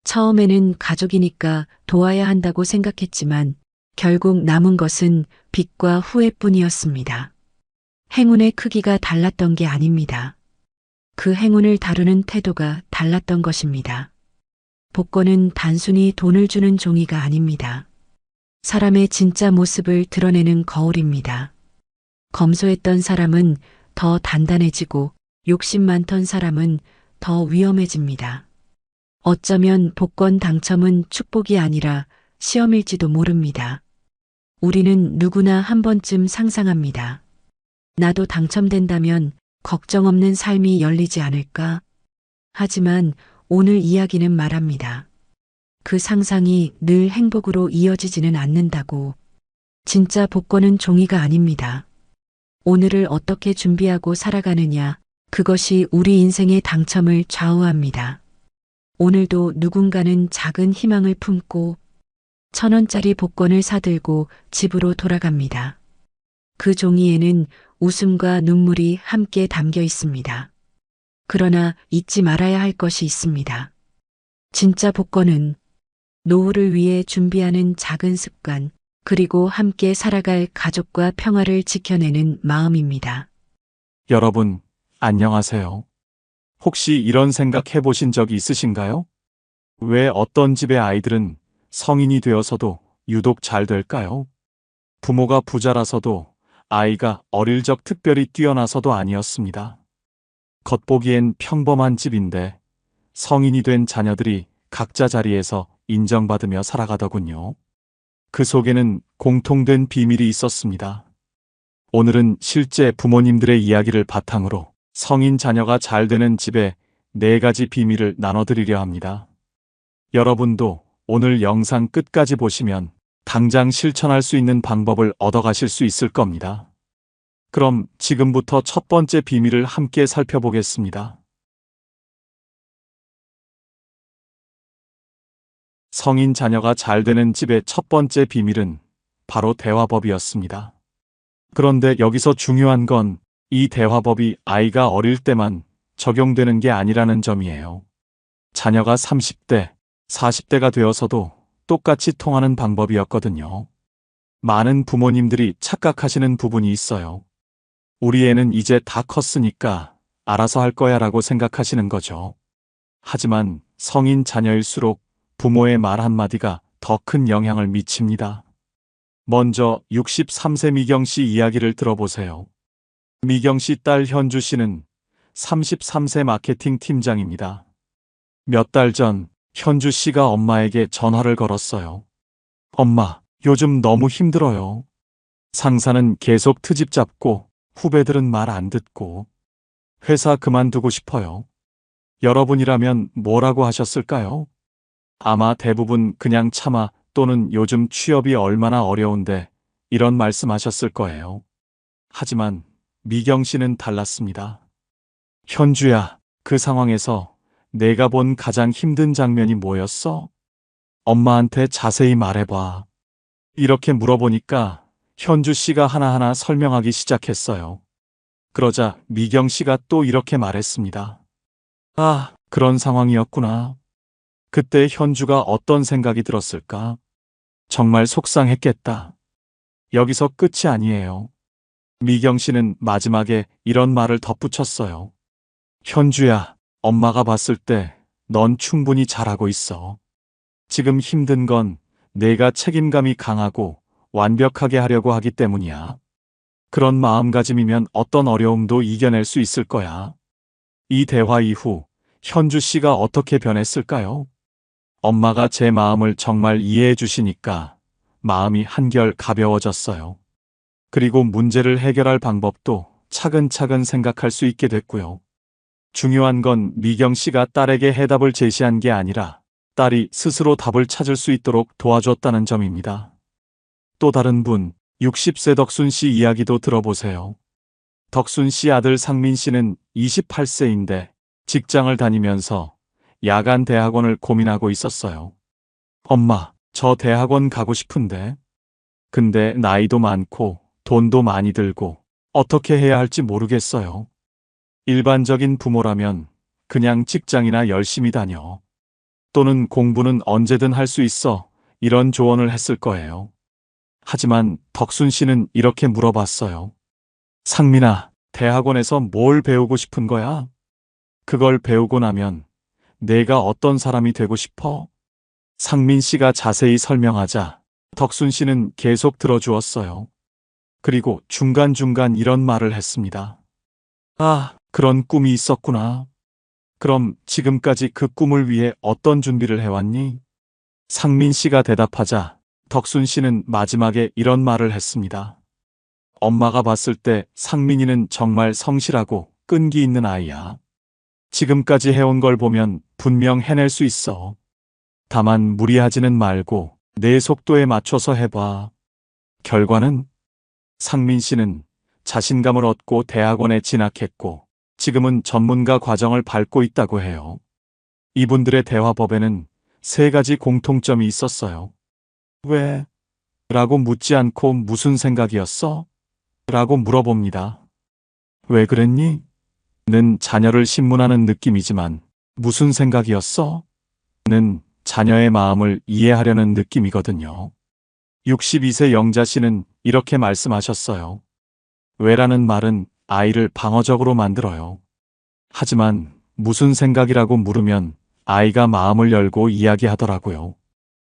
처음에는 가족이니까 도와야 한다고 생각했지만 결국 남은 것은 빚과 후회뿐이었습니다. 행운의 크기가 달랐던 게 아닙니다. 그 행운을 다루는 태도가 달랐던 것입니다. 복권은 단순히 돈을 주는 종이가 아닙니다. 사람의 진짜 모습을 드러내는 거울입니다. 검소했던 사람은 더 단단해지고 욕심 많던 사람은 더 위험해집니다. 어쩌면 복권 당첨은 축복이 아니라 시험일지도 모릅니다. 우리는 누구나 한 번쯤 상상합니다. 나도 당첨된다면 걱정 없는 삶이 열리지 않을까? 하지만 오늘 이야기는 말합니다. 그 상상이 늘 행복으로 이어지지는 않는다고. 진짜 복권은 종이가 아닙니다. 오늘을 어떻게 준비하고 살아가느냐, 그것이 우리 인생의 당첨을 좌우합니다. 오늘도 누군가는 작은 희망을 품고 1,000원짜리 복권을 사들고 집으로 돌아갑니다. 그 종이에는 웃음과 눈물이 함께 담겨 있습니다. 그러나 잊지 말아야 할 것이 있습니다. 진짜 복권은 노후를 위해 준비하는 작은 습관, 그리고 함께 살아갈 가족과 평화를 지켜내는 마음입니다. 여러분, 안녕하세요. 혹시 이런 생각 해보신 적이 있으신가요? 왜 어떤 집의 아이들은 성인이 되어서도 유독 잘 될까요? 부모가 부자라서도 아이가 어릴 적 특별히 뛰어나서도 아니었습니다. 겉보기엔 평범한 집인데 성인이 된 자녀들이 각자 자리에서 인정받으며 살아가더군요. 그 속에는 공통된 비밀이 있었습니다. 오늘은 실제 부모님들의 이야기를 바탕으로 성인 자녀가 잘 되는 집의 4가지 비밀을 나눠드리려 합니다. 여러분도 오늘 영상 끝까지 보시면 당장 실천할 수 있는 방법을 얻어가실 수 있을 겁니다. 그럼 지금부터 첫 번째 비밀을 함께 살펴보겠습니다. 성인 자녀가 잘 되는 집의 첫 번째 비밀은 바로 대화법이었습니다. 그런데 여기서 중요한 건 이 대화법이 아이가 어릴 때만 적용되는 게 아니라는 점이에요. 자녀가 30대, 40대가 되어서도 똑같이 통하는 방법이었거든요. 많은 부모님들이 착각하시는 부분이 있어요. 우리 애는 이제 다 컸으니까 알아서 할 거야 라고 생각하시는 거죠. 하지만 성인 자녀일수록 부모의 말 한마디가 더 큰 영향을 미칩니다. 먼저 63세 미경 씨 이야기를 들어보세요. 미경 씨 딸 현주 씨는 33세 마케팅 팀장입니다. 몇 달 전 현주 씨가 엄마에게 전화를 걸었어요. 엄마, 요즘 너무 힘들어요. 상사는 계속 트집 잡고 후배들은 말 안 듣고 회사 그만두고 싶어요. 여러분이라면 뭐라고 하셨을까요? 아마 대부분 그냥 참아 또는 요즘 취업이 얼마나 어려운데 이런 말씀하셨을 거예요. 하지만 미경 씨는 달랐습니다. 현주야, 그 상황에서 내가 본 가장 힘든 장면이 뭐였어? 엄마한테 자세히 말해봐. 이렇게 물어보니까 현주 씨가 하나하나 설명하기 시작했어요. 그러자 미경 씨가 또 이렇게 말했습니다. 아, 그런 상황이었구나. 그때 현주가 어떤 생각이 들었을까? 정말 속상했겠다. 여기서 끝이 아니에요. 미경 씨는 마지막에 이런 말을 덧붙였어요. 현주야, 엄마가 봤을 때 넌 충분히 잘하고 있어. 지금 힘든 건 내가 책임감이 강하고 완벽하게 하려고 하기 때문이야. 그런 마음가짐이면 어떤 어려움도 이겨낼 수 있을 거야. 이 대화 이후 현주 씨가 어떻게 변했을까요? 엄마가 제 마음을 정말 이해해 주시니까 마음이 한결 가벼워졌어요. 그리고 문제를 해결할 방법도 차근차근 생각할 수 있게 됐고요. 중요한 건 미경 씨가 딸에게 해답을 제시한 게 아니라 딸이 스스로 답을 찾을 수 있도록 도와줬다는 점입니다. 또 다른 분, 60세 덕순 씨 이야기도 들어보세요. 덕순 씨 아들 상민 씨는 28세인데 직장을 다니면서 야간 대학원을 고민하고 있었어요. 엄마, 저 대학원 가고 싶은데. 근데 나이도 많고 돈도 많이 들고 어떻게 해야 할지 모르겠어요. 일반적인 부모라면 그냥 직장이나 열심히 다녀. 또는 공부는 언제든 할 수 있어. 이런 조언을 했을 거예요. 하지만 덕순 씨는 이렇게 물어봤어요. 상민아, 대학원에서 뭘 배우고 싶은 거야? 그걸 배우고 나면 내가 어떤 사람이 되고 싶어? 상민 씨가 자세히 설명하자 덕순 씨는 계속 들어주었어요. 그리고 중간중간 이런 말을 했습니다. 아, 그런 꿈이 있었구나. 그럼 지금까지 그 꿈을 위해 어떤 준비를 해왔니? 상민 씨가 대답하자 덕순 씨는 마지막에 이런 말을 했습니다. 엄마가 봤을 때 상민이는 정말 성실하고 끈기 있는 아이야. 지금까지 해온 걸 보면 분명 해낼 수 있어. 다만 무리하지는 말고 내 속도에 맞춰서 해봐. 결과는 상민 씨는 자신감을 얻고 대학원에 진학했고 지금은 전문가 과정을 밟고 있다고 해요. 이분들의 대화법에는 3가지 공통점이 있었어요. 왜? 라고 묻지 않고 무슨 생각이었어? 라고 물어봅니다. 왜 그랬니? 는 자녀를 신문하는 느낌이지만 무슨 생각이었어? 는 자녀의 마음을 이해하려는 느낌이거든요. 62세 영자 씨는 이렇게 말씀하셨어요. 왜라는 말은 아이를 방어적으로 만들어요. 하지만 무슨 생각이라고 물으면 아이가 마음을 열고 이야기하더라고요.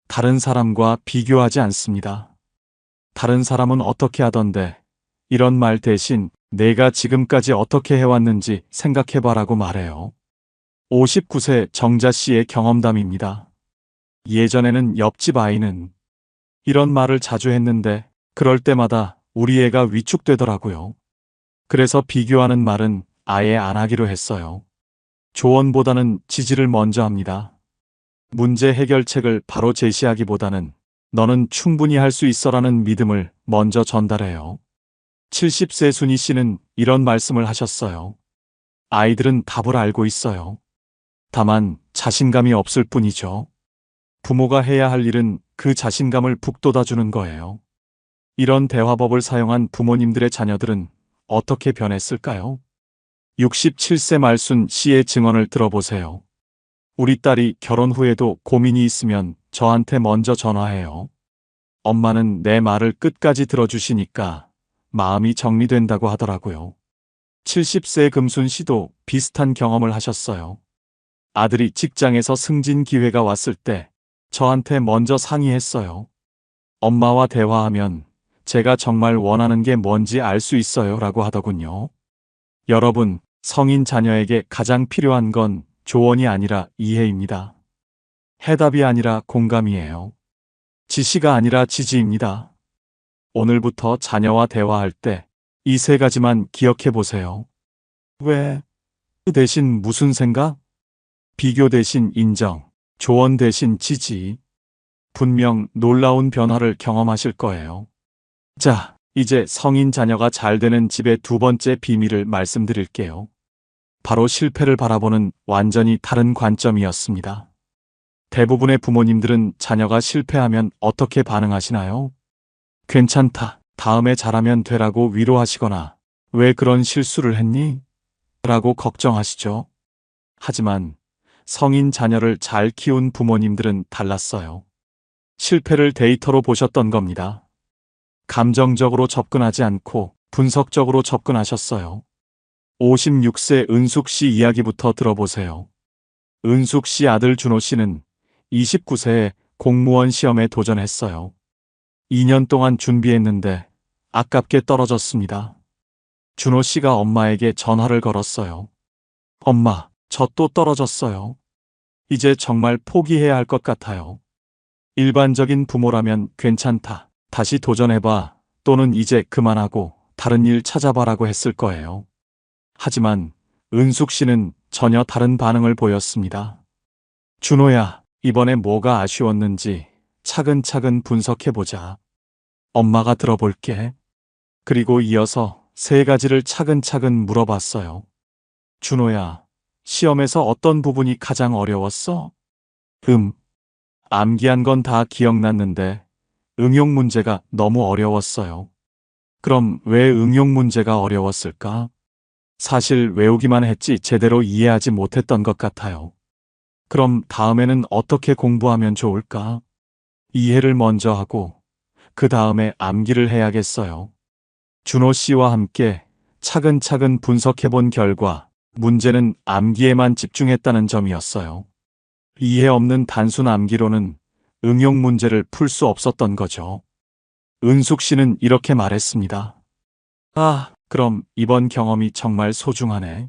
다른 사람과 비교하지 않습니다. 다른 사람은 어떻게 하던데 이런 말 대신 내가 지금까지 어떻게 해왔는지 생각해봐라고 말해요. 59세 정자 씨의 경험담입니다. 예전에는 옆집 아이는 이런 말을 자주 했는데 그럴 때마다 우리 애가 위축되더라고요. 그래서 비교하는 말은 아예 안 하기로 했어요. 조언보다는 지지를 먼저 합니다. 문제 해결책을 바로 제시하기보다는 너는 충분히 할 수 있어라는 믿음을 먼저 전달해요. 70세 순희 씨는 이런 말씀을 하셨어요. 아이들은 답을 알고 있어요. 다만 자신감이 없을 뿐이죠. 부모가 해야 할 일은 그 자신감을 북돋아주는 거예요. 이런 대화법을 사용한 부모님들의 자녀들은 어떻게 변했을까요? 67세 말순 씨의 증언을 들어보세요. 우리 딸이 결혼 후에도 고민이 있으면 저한테 먼저 전화해요. 엄마는 내 말을 끝까지 들어주시니까 마음이 정리된다고 하더라고요. 70세 금순 씨도 비슷한 경험을 하셨어요. 아들이 직장에서 승진 기회가 왔을 때 저한테 먼저 상의했어요. 엄마와 대화하면 제가 정말 원하는 게 뭔지 알 수 있어요 라고 하더군요. 여러분, 성인 자녀에게 가장 필요한 건 조언이 아니라 이해입니다. 해답이 아니라 공감이에요. 지시가 아니라 지지입니다. 오늘부터 자녀와 대화할 때 이 세 가지만 기억해 보세요. 왜? 대신 무슨 생각? 비교 대신 인정, 조언 대신 지지. 분명 놀라운 변화를 경험하실 거예요. 자, 이제 성인 자녀가 잘 되는 집의 두 번째 비밀을 말씀드릴게요. 바로 실패를 바라보는 완전히 다른 관점이었습니다. 대부분의 부모님들은 자녀가 실패하면 어떻게 반응하시나요? 괜찮다, 다음에 잘하면 되라고 위로하시거나 왜 그런 실수를 했니? 라고 걱정하시죠. 하지만 성인 자녀를 잘 키운 부모님들은 달랐어요. 실패를 데이터로 보셨던 겁니다. 감정적으로 접근하지 않고 분석적으로 접근하셨어요. 56세 은숙 씨 이야기부터 들어보세요. 은숙 씨 아들 준호 씨는 29세에 공무원 시험에 도전했어요. 2년 동안 준비했는데 아깝게 떨어졌습니다. 준호 씨가 엄마에게 전화를 걸었어요. 엄마, 저 또 떨어졌어요. 이제 정말 포기해야 할 것 같아요. 일반적인 부모라면 괜찮다, 다시 도전해봐, 또는 이제 그만하고 다른 일 찾아봐라고 했을 거예요. 하지만 은숙 씨는 전혀 다른 반응을 보였습니다. 준호야, 이번에 뭐가 아쉬웠는지 차근차근 분석해보자. 엄마가 들어볼게. 그리고 이어서 세 가지를 차근차근 물어봤어요. 준호야, 시험에서 어떤 부분이 가장 어려웠어? 암기한 건 다 기억났는데 응용 문제가 너무 어려웠어요. 그럼 왜 응용 문제가 어려웠을까? 사실 외우기만 했지 제대로 이해하지 못했던 것 같아요. 그럼 다음에는 어떻게 공부하면 좋을까? 이해를 먼저 하고 그 다음에 암기를 해야겠어요. 준호 씨와 함께 차근차근 분석해본 결과 문제는 암기에만 집중했다는 점이었어요. 이해 없는 단순 암기로는 응용 문제를 풀 수 없었던 거죠. 은숙 씨는 이렇게 말했습니다. 아, 그럼 이번 경험이 정말 소중하네.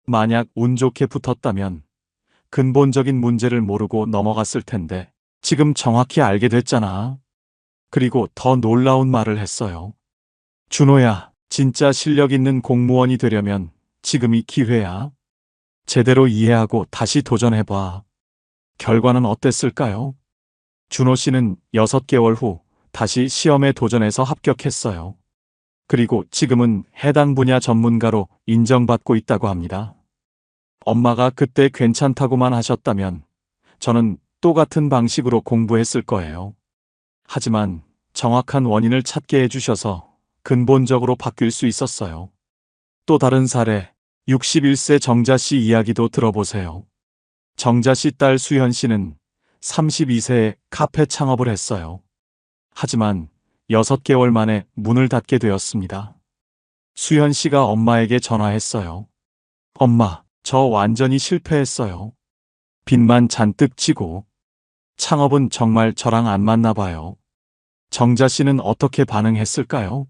만약 운 좋게 붙었다면 근본적인 문제를 모르고 넘어갔을 텐데 지금 정확히 알게 됐잖아. 그리고 더 놀라운 말을 했어요. 준호야, 진짜 실력 있는 공무원이 되려면 지금이 기회야. 제대로 이해하고 다시 도전해봐. 결과는 어땠을까요? 준호 씨는 6개월 후 다시 시험에 도전해서 합격했어요. 그리고 지금은 해당 분야 전문가로 인정받고 있다고 합니다. 엄마가 그때 괜찮다고만 하셨다면 저는 똑같은 방식으로 공부했을 거예요. 하지만 정확한 원인을 찾게 해주셔서 근본적으로 바뀔 수 있었어요. 또 다른 사례, 61세 정자 씨 이야기도 들어보세요. 정자 씨 딸 수현 씨는 32세에 카페 창업을 했어요. 하지만 6개월 만에 문을 닫게 되었습니다. 수현 씨가 엄마에게 전화했어요. 엄마, 저 완전히 실패했어요. 빚만 잔뜩 지고. 창업은 정말 저랑 안 맞나 봐요. 정자 씨는 어떻게 반응했을까요?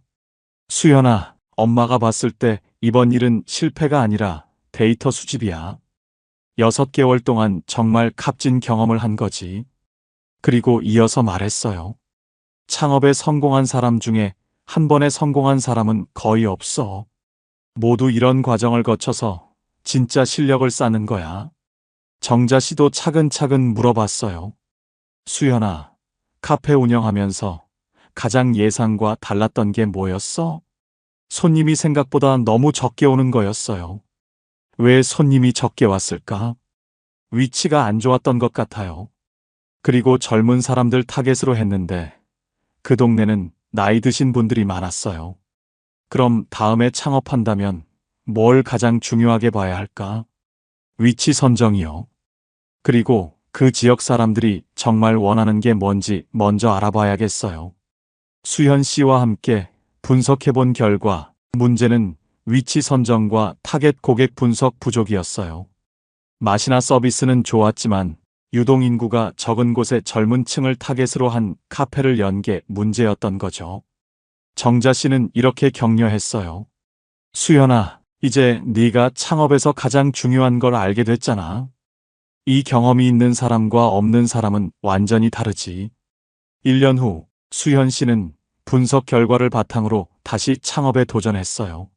수현아, 엄마가 봤을 때 이번 일은 실패가 아니라 데이터 수집이야. 6개월 동안 정말 값진 경험을 한 거지. 그리고 이어서 말했어요. 창업에 성공한 사람 중에 한 번에 성공한 사람은 거의 없어. 모두 이런 과정을 거쳐서 진짜 실력을 쌓는 거야. 정자 씨도 차근차근 물어봤어요. 수현아, 카페 운영하면서 가장 예상과 달랐던 게 뭐였어? 손님이 생각보다 너무 적게 오는 거였어요. 왜 손님이 적게 왔을까? 위치가 안 좋았던 것 같아요. 그리고 젊은 사람들 타겟으로 했는데 그 동네는 나이 드신 분들이 많았어요. 그럼 다음에 창업한다면 뭘 가장 중요하게 봐야 할까? 위치 선정이요. 그리고 그 지역 사람들이 정말 원하는 게 뭔지 먼저 알아봐야겠어요. 수현 씨와 함께 분석해본 결과 문제는 위치 선정과 타겟 고객 분석 부족이었어요. 맛이나 서비스는 좋았지만 유동인구가 적은 곳에 젊은 층을 타겟으로 한 카페를 연 게 문제였던 거죠. 정자 씨는 이렇게 격려했어요. 수연아, 이제 네가 창업에서 가장 중요한 걸 알게 됐잖아. 이 경험이 있는 사람과 없는 사람은 완전히 다르지. 1년 후 수현 씨는 분석 결과를 바탕으로 다시 창업에 도전했어요.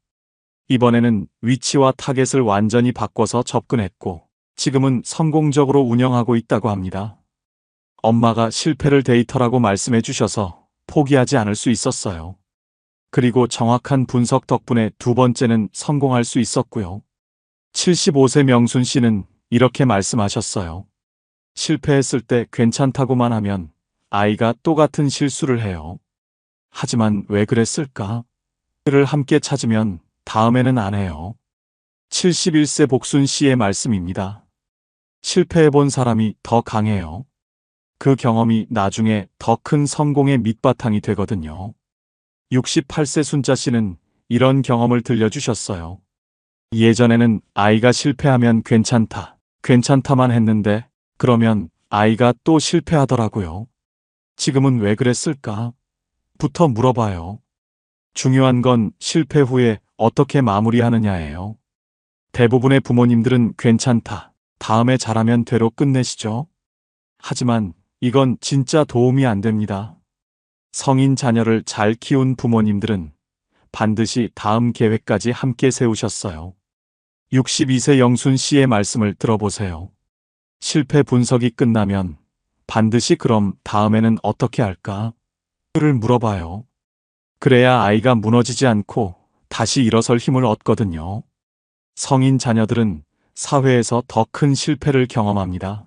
이번에는 위치와 타겟을 완전히 바꿔서 접근했고, 지금은 성공적으로 운영하고 있다고 합니다. 엄마가 실패를 데이터라고 말씀해 주셔서 포기하지 않을 수 있었어요. 그리고 정확한 분석 덕분에 두 번째는 성공할 수 있었고요. 75세 명순 씨는 이렇게 말씀하셨어요. 실패했을 때 괜찮다고만 하면 아이가 또 같은 실수를 해요. 하지만 왜 그랬을까? 를 함께 찾으면 다음에는 안 해요. 71세 복순 씨의 말씀입니다. 실패해본 사람이 더 강해요. 그 경험이 나중에 더 큰 성공의 밑바탕이 되거든요. 68세 순자 씨는 이런 경험을 들려주셨어요. 예전에는 아이가 실패하면 괜찮다만 했는데 그러면 아이가 또 실패하더라고요. 지금은 왜 그랬을까? 부터 물어봐요. 중요한 건 실패 후에 어떻게 마무리하느냐예요. 대부분의 부모님들은 괜찮다, 다음에 잘하면 되로 끝내시죠. 하지만 이건 진짜 도움이 안 됩니다. 성인 자녀를 잘 키운 부모님들은 반드시 다음 계획까지 함께 세우셨어요. 62세 영순 씨의 말씀을 들어보세요. 실패 분석이 끝나면 반드시 그럼 다음에는 어떻게 할까? 를 물어봐요. 그래야 아이가 무너지지 않고 다시 일어설 힘을 얻거든요. 성인 자녀들은 사회에서 더 큰 실패를 경험합니다.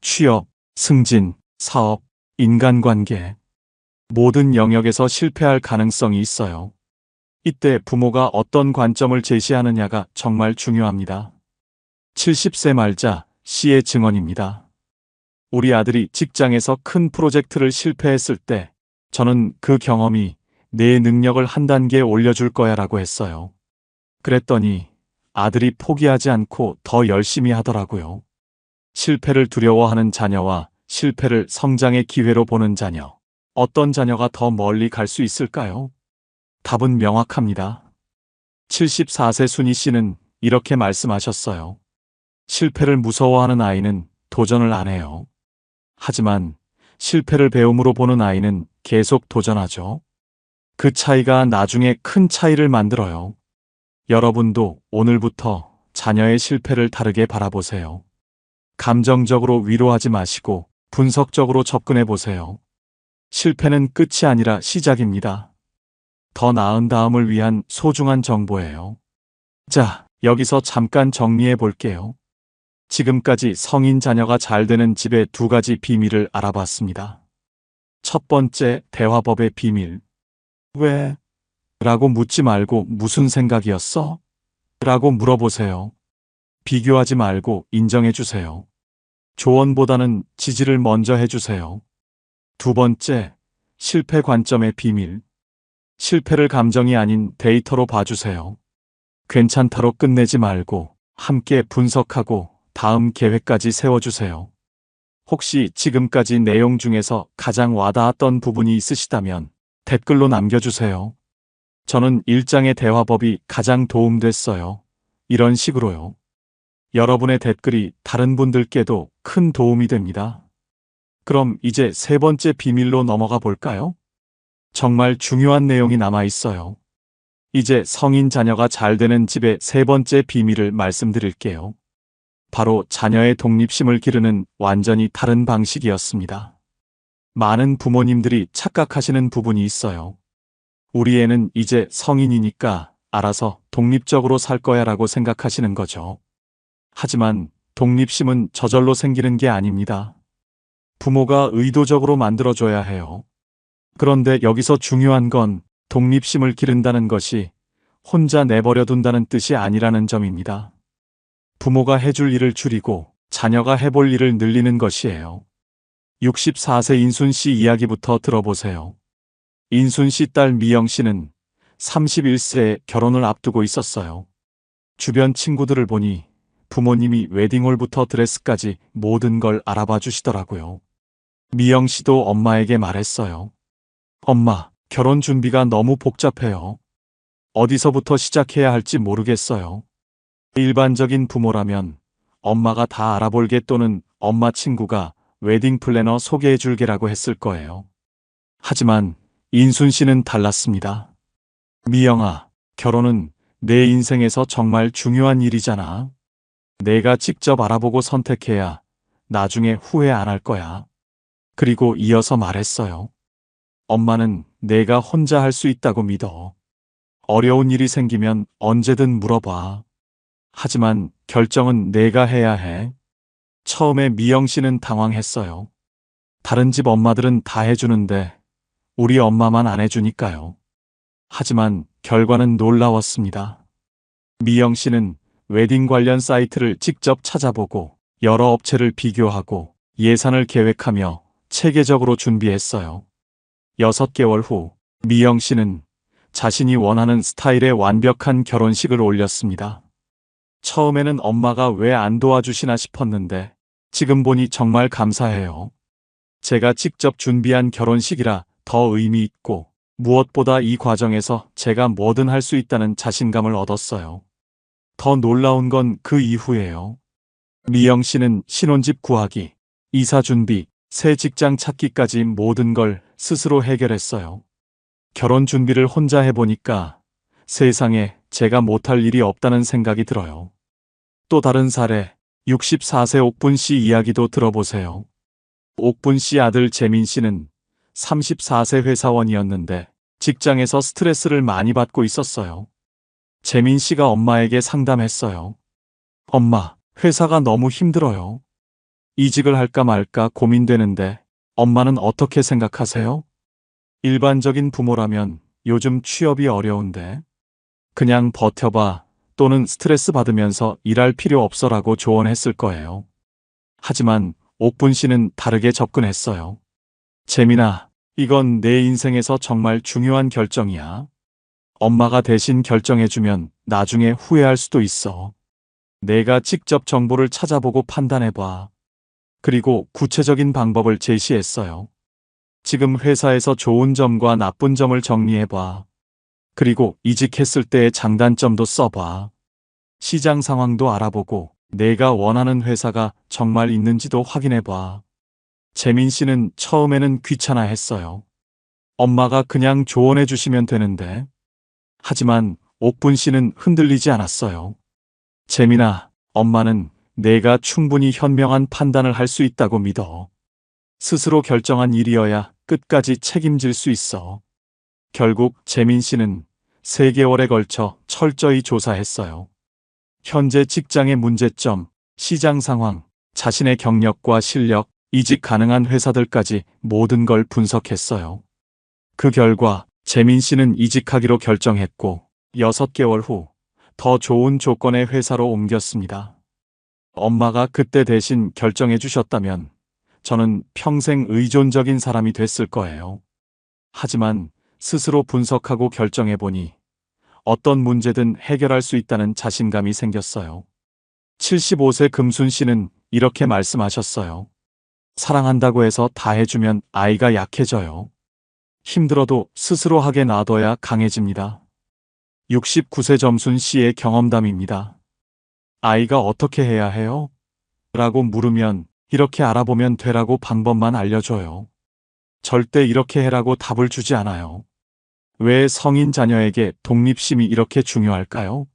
취업, 승진, 사업, 인간관계. 모든 영역에서 실패할 가능성이 있어요. 이때 부모가 어떤 관점을 제시하느냐가 정말 중요합니다. 70세 말자 씨의 증언입니다. 우리 아들이 직장에서 큰 프로젝트를 실패했을 때 저는 그 경험이 내 능력을 한 단계 올려줄 거야 라고 했어요. 그랬더니 아들이 포기하지 않고 더 열심히 하더라고요. 실패를 두려워하는 자녀와 실패를 성장의 기회로 보는 자녀. 어떤 자녀가 더 멀리 갈 수 있을까요? 답은 명확합니다. 74세 순희 씨는 이렇게 말씀하셨어요. 실패를 무서워하는 아이는 도전을 안 해요. 하지만 실패를 배움으로 보는 아이는 계속 도전하죠. 그 차이가 나중에 큰 차이를 만들어요. 여러분도 오늘부터 자녀의 실패를 다르게 바라보세요. 감정적으로 위로하지 마시고 분석적으로 접근해 보세요. 실패는 끝이 아니라 시작입니다. 더 나은 다음을 위한 소중한 정보예요. 자, 여기서 잠깐 정리해 볼게요. 지금까지 성인 자녀가 잘 되는 집의 두 가지 비밀을 알아봤습니다. 첫 번째, 대화법의 비밀. 왜? 라고 묻지 말고 무슨 생각이었어? 라고 물어보세요. 비교하지 말고 인정해 주세요. 조언보다는 지지를 먼저 해주세요. 두 번째, 실패 관점의 비밀. 실패를 감정이 아닌 데이터로 봐주세요. 괜찮다로 끝내지 말고 함께 분석하고 다음 계획까지 세워주세요. 혹시 지금까지 내용 중에서 가장 와닿았던 부분이 있으시다면 댓글로 남겨주세요. 저는 일장의 대화법이 가장 도움됐어요. 이런 식으로요. 여러분의 댓글이 다른 분들께도 큰 도움이 됩니다. 그럼 이제 세 번째 비밀로 넘어가 볼까요? 정말 중요한 내용이 남아 있어요. 이제 성인 자녀가 잘 되는 집의 세 번째 비밀을 말씀드릴게요. 바로 자녀의 독립심을 기르는 완전히 다른 방식이었습니다. 많은 부모님들이 착각하시는 부분이 있어요. 우리 애는 이제 성인이니까 알아서 독립적으로 살 거야 라고 생각하시는 거죠. 하지만 독립심은 저절로 생기는 게 아닙니다. 부모가 의도적으로 만들어줘야 해요. 그런데 여기서 중요한 건 독립심을 기른다는 것이 혼자 내버려 둔다는 뜻이 아니라는 점입니다. 부모가 해줄 일을 줄이고 자녀가 해볼 일을 늘리는 것이에요. 64세 인순 씨 이야기부터 들어보세요. 인순 씨 딸 미영 씨는 31세에 결혼을 앞두고 있었어요. 주변 친구들을 보니 부모님이 웨딩홀부터 드레스까지 모든 걸 알아봐 주시더라고요. 미영 씨도 엄마에게 말했어요. 엄마, 결혼 준비가 너무 복잡해요. 어디서부터 시작해야 할지 모르겠어요. 일반적인 부모라면 엄마가 다 알아볼게 또는 엄마 친구가 웨딩 플래너 소개해 줄게라고 했을 거예요. 하지만 인순 씨는 달랐습니다. 미영아, 결혼은 내 인생에서 정말 중요한 일이잖아. 내가 직접 알아보고 선택해야 나중에 후회 안 할 거야. 그리고 이어서 말했어요. 엄마는 내가 혼자 할 수 있다고 믿어. 어려운 일이 생기면 언제든 물어봐. 하지만 결정은 내가 해야 해. 처음에 미영 씨는 당황했어요. 다른 집 엄마들은 다 해주는데 우리 엄마만 안 해주니까요. 하지만 결과는 놀라웠습니다. 미영 씨는 웨딩 관련 사이트를 직접 찾아보고 여러 업체를 비교하고 예산을 계획하며 체계적으로 준비했어요. 6개월 후 미영 씨는 자신이 원하는 스타일의 완벽한 결혼식을 올렸습니다. 처음에는 엄마가 왜 안 도와주시나 싶었는데 지금 보니 정말 감사해요. 제가 직접 준비한 결혼식이라 더 의미 있고 무엇보다 이 과정에서 제가 뭐든 할 수 있다는 자신감을 얻었어요. 더 놀라운 건 그 이후예요. 미영 씨는 신혼집 구하기, 이사 준비, 새 직장 찾기까지 모든 걸 스스로 해결했어요. 결혼 준비를 혼자 해보니까 세상에 제가 못할 일이 없다는 생각이 들어요. 또 다른 사례, 64세 옥분 씨 이야기도 들어보세요. 옥분 씨 아들 재민 씨는 34세 회사원이었는데 직장에서 스트레스를 많이 받고 있었어요. 재민 씨가 엄마에게 상담했어요. 엄마, 회사가 너무 힘들어요. 이직을 할까 말까 고민되는데 엄마는 어떻게 생각하세요? 일반적인 부모라면 요즘 취업이 어려운데 그냥 버텨봐 또는 스트레스 받으면서 일할 필요 없어라고 조언했을 거예요. 하지만 옥분 씨는 다르게 접근했어요. 재민아, 이건 내 인생에서 정말 중요한 결정이야. 엄마가 대신 결정해주면 나중에 후회할 수도 있어. 내가 직접 정보를 찾아보고 판단해봐. 그리고 구체적인 방법을 제시했어요. 지금 회사에서 좋은 점과 나쁜 점을 정리해봐. 그리고 이직했을 때의 장단점도 써봐. 시장 상황도 알아보고 내가 원하는 회사가 정말 있는지도 확인해봐. 재민 씨는 처음에는 귀찮아했어요. 엄마가 그냥 조언해 주시면 되는데. 하지만 옥분 씨는 흔들리지 않았어요. 재민아, 엄마는 내가 충분히 현명한 판단을 할 수 있다고 믿어. 스스로 결정한 일이어야 끝까지 책임질 수 있어. 결국 재민 씨는 3개월에 걸쳐 철저히 조사했어요. 현재 직장의 문제점, 시장 상황, 자신의 경력과 실력, 이직 가능한 회사들까지 모든 걸 분석했어요. 그 결과 재민 씨는 이직하기로 결정했고 6개월 후 더 좋은 조건의 회사로 옮겼습니다. 엄마가 그때 대신 결정해 주셨다면 저는 평생 의존적인 사람이 됐을 거예요. 하지만 스스로 분석하고 결정해 보니 어떤 문제든 해결할 수 있다는 자신감이 생겼어요. 75세 금순 씨는 이렇게 말씀하셨어요. 사랑한다고 해서 다 해주면 아이가 약해져요. 힘들어도 스스로 하게 놔둬야 강해집니다. 69세 점순 씨의 경험담입니다. 아이가 어떻게 해야 해요? 라고 물으면 이렇게 알아보면 되라고 방법만 알려줘요. 절대 이렇게 해라고 답을 주지 않아요. 왜 성인 자녀에게 독립심이 이렇게 중요할까요?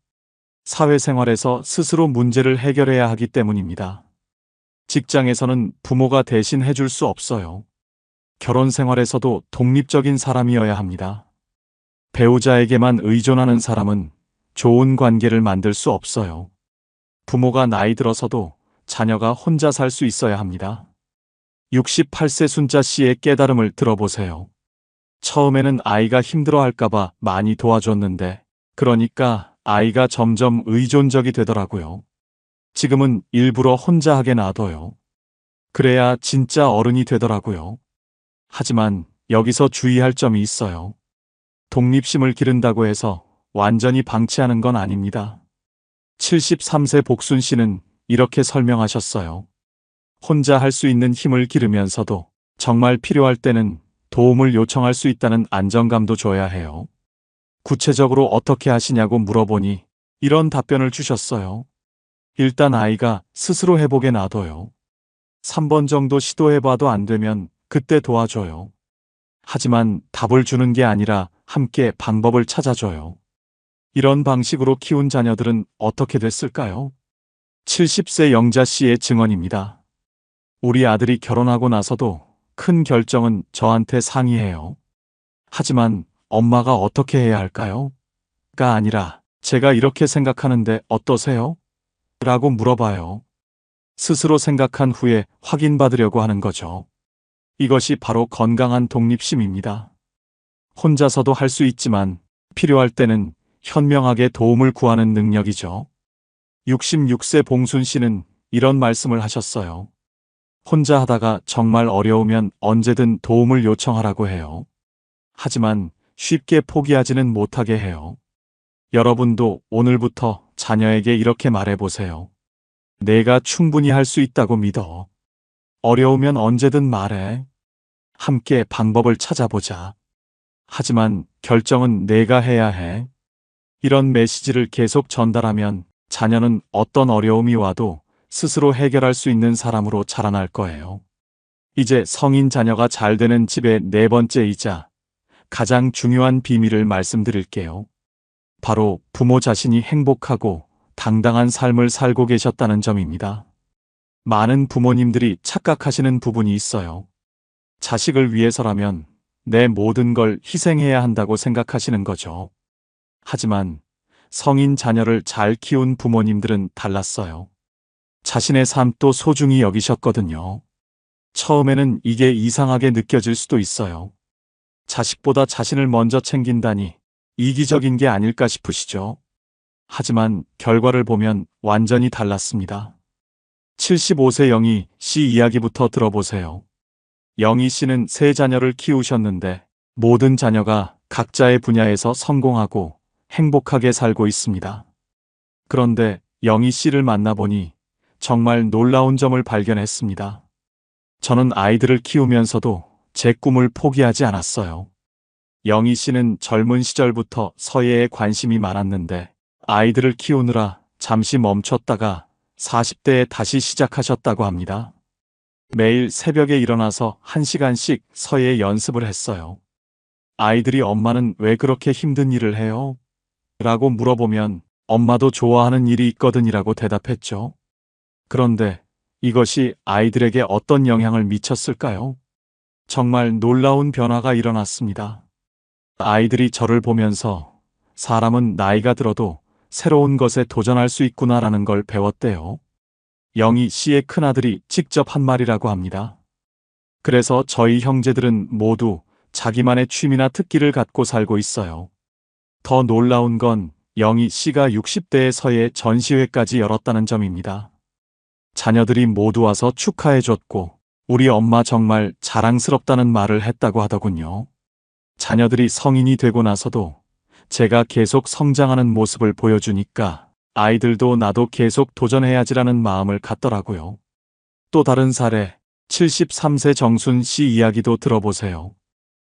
사회생활에서 스스로 문제를 해결해야 하기 때문입니다. 직장에서는 부모가 대신 해줄 수 없어요. 결혼 생활에서도 독립적인 사람이어야 합니다. 배우자에게만 의존하는 사람은 좋은 관계를 만들 수 없어요. 부모가 나이 들어서도 자녀가 혼자 살 수 있어야 합니다. 68세 순자 씨의 깨달음을 들어보세요. 처음에는 아이가 힘들어할까봐 많이 도와줬는데, 그러니까 아이가 점점 의존적이 되더라고요. 지금은 일부러 혼자 하게 놔둬요. 그래야 진짜 어른이 되더라고요. 하지만 여기서 주의할 점이 있어요. 독립심을 기른다고 해서 완전히 방치하는 건 아닙니다. 73세 복순 씨는 이렇게 설명하셨어요. 혼자 할 수 있는 힘을 기르면서도 정말 필요할 때는 도움을 요청할 수 있다는 안정감도 줘야 해요. 구체적으로 어떻게 하시냐고 물어보니 이런 답변을 주셨어요. 일단 아이가 스스로 해보게 놔둬요. 3번 정도 시도해봐도 안 되면 그때 도와줘요. 하지만 답을 주는 게 아니라 함께 방법을 찾아줘요. 이런 방식으로 키운 자녀들은 어떻게 됐을까요? 70세 영자 씨의 증언입니다. 우리 아들이 결혼하고 나서도 큰 결정은 저한테 상의해요. 하지만 엄마가 어떻게 해야 할까요? 가 아니라 제가 이렇게 생각하는데 어떠세요? 라고 물어봐요. 스스로 생각한 후에 확인받으려고 하는 거죠. 이것이 바로 건강한 독립심입니다. 혼자서도 할 수 있지만 필요할 때는 현명하게 도움을 구하는 능력이죠. 66세 봉순 씨는 이런 말씀을 하셨어요. 혼자 하다가 정말 어려우면 언제든 도움을 요청하라고 해요. 하지만 쉽게 포기하지는 못하게 해요. 여러분도 오늘부터 자녀에게 이렇게 말해보세요. 내가 충분히 할 수 있다고 믿어. 어려우면 언제든 말해. 함께 방법을 찾아보자. 하지만 결정은 내가 해야 해. 이런 메시지를 계속 전달하면 자녀는 어떤 어려움이 와도 스스로 해결할 수 있는 사람으로 자라날 거예요. 이제 성인 자녀가 잘 되는 집의 네 번째이자 가장 중요한 비밀을 말씀드릴게요. 바로 부모 자신이 행복하고 당당한 삶을 살고 계셨다는 점입니다. 많은 부모님들이 착각하시는 부분이 있어요. 자식을 위해서라면 내 모든 걸 희생해야 한다고 생각하시는 거죠. 하지만 성인 자녀를 잘 키운 부모님들은 달랐어요. 자신의 삶도 소중히 여기셨거든요. 처음에는 이게 이상하게 느껴질 수도 있어요. 자식보다 자신을 먼저 챙긴다니 이기적인 게 아닐까 싶으시죠? 하지만 결과를 보면 완전히 달랐습니다. 75세 영희 씨 이야기부터 들어보세요. 영희 씨는 세 자녀를 키우셨는데 모든 자녀가 각자의 분야에서 성공하고 행복하게 살고 있습니다. 그런데 영희 씨를 만나보니 정말 놀라운 점을 발견했습니다. 저는 아이들을 키우면서도 제 꿈을 포기하지 않았어요. 영희 씨는 젊은 시절부터 서예에 관심이 많았는데 아이들을 키우느라 잠시 멈췄다가 40대에 다시 시작하셨다고 합니다. 매일 새벽에 일어나서 1시간씩 서예 연습을 했어요. 아이들이 엄마는 왜 그렇게 힘든 일을 해요? 라고 물어보면 엄마도 좋아하는 일이 있거든이라고 대답했죠. 그런데 이것이 아이들에게 어떤 영향을 미쳤을까요? 정말 놀라운 변화가 일어났습니다. 아이들이 저를 보면서 사람은 나이가 들어도 새로운 것에 도전할 수 있구나라는 걸 배웠대요. 영희 씨의 큰아들이 직접 한 말이라고 합니다. 그래서 저희 형제들은 모두 자기만의 취미나 특기를 갖고 살고 있어요. 더 놀라운 건 영희 씨가 60대에 서예 전시회까지 열었다는 점입니다. 자녀들이 모두 와서 축하해줬고 우리 엄마 정말 자랑스럽다는 말을 했다고 하더군요. 자녀들이 성인이 되고 나서도 제가 계속 성장하는 모습을 보여주니까 아이들도 나도 계속 도전해야지라는 마음을 갖더라고요. 또 다른 사례, 73세 정순 씨 이야기도 들어보세요.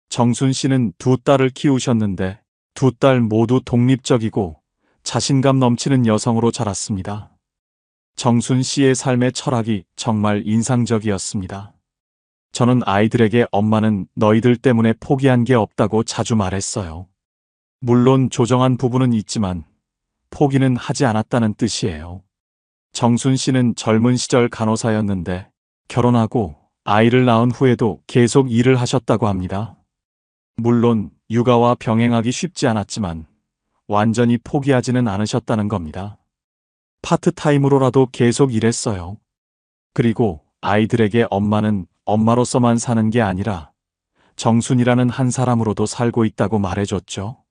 정순 씨는 두 딸을 키우셨는데 두 딸 모두 독립적이고 자신감 넘치는 여성으로 자랐습니다. 정순 씨의 삶의 철학이 정말 인상적이었습니다. 저는 아이들에게 엄마는 너희들 때문에 포기한 게 없다고 자주 말했어요. 물론 조정한 부분은 있지만 포기는 하지 않았다는 뜻이에요. 정순 씨는 젊은 시절 간호사였는데 결혼하고 아이를 낳은 후에도 계속 일을 하셨다고 합니다. 물론 육아와 병행하기 쉽지 않았지만 완전히 포기하지는 않으셨다는 겁니다. 파트타임으로라도 계속 일했어요. 그리고 아이들에게 엄마는 엄마로서만 사는 게 아니라 정순이라는 한 사람으로도 살고 있다고 말해줬죠.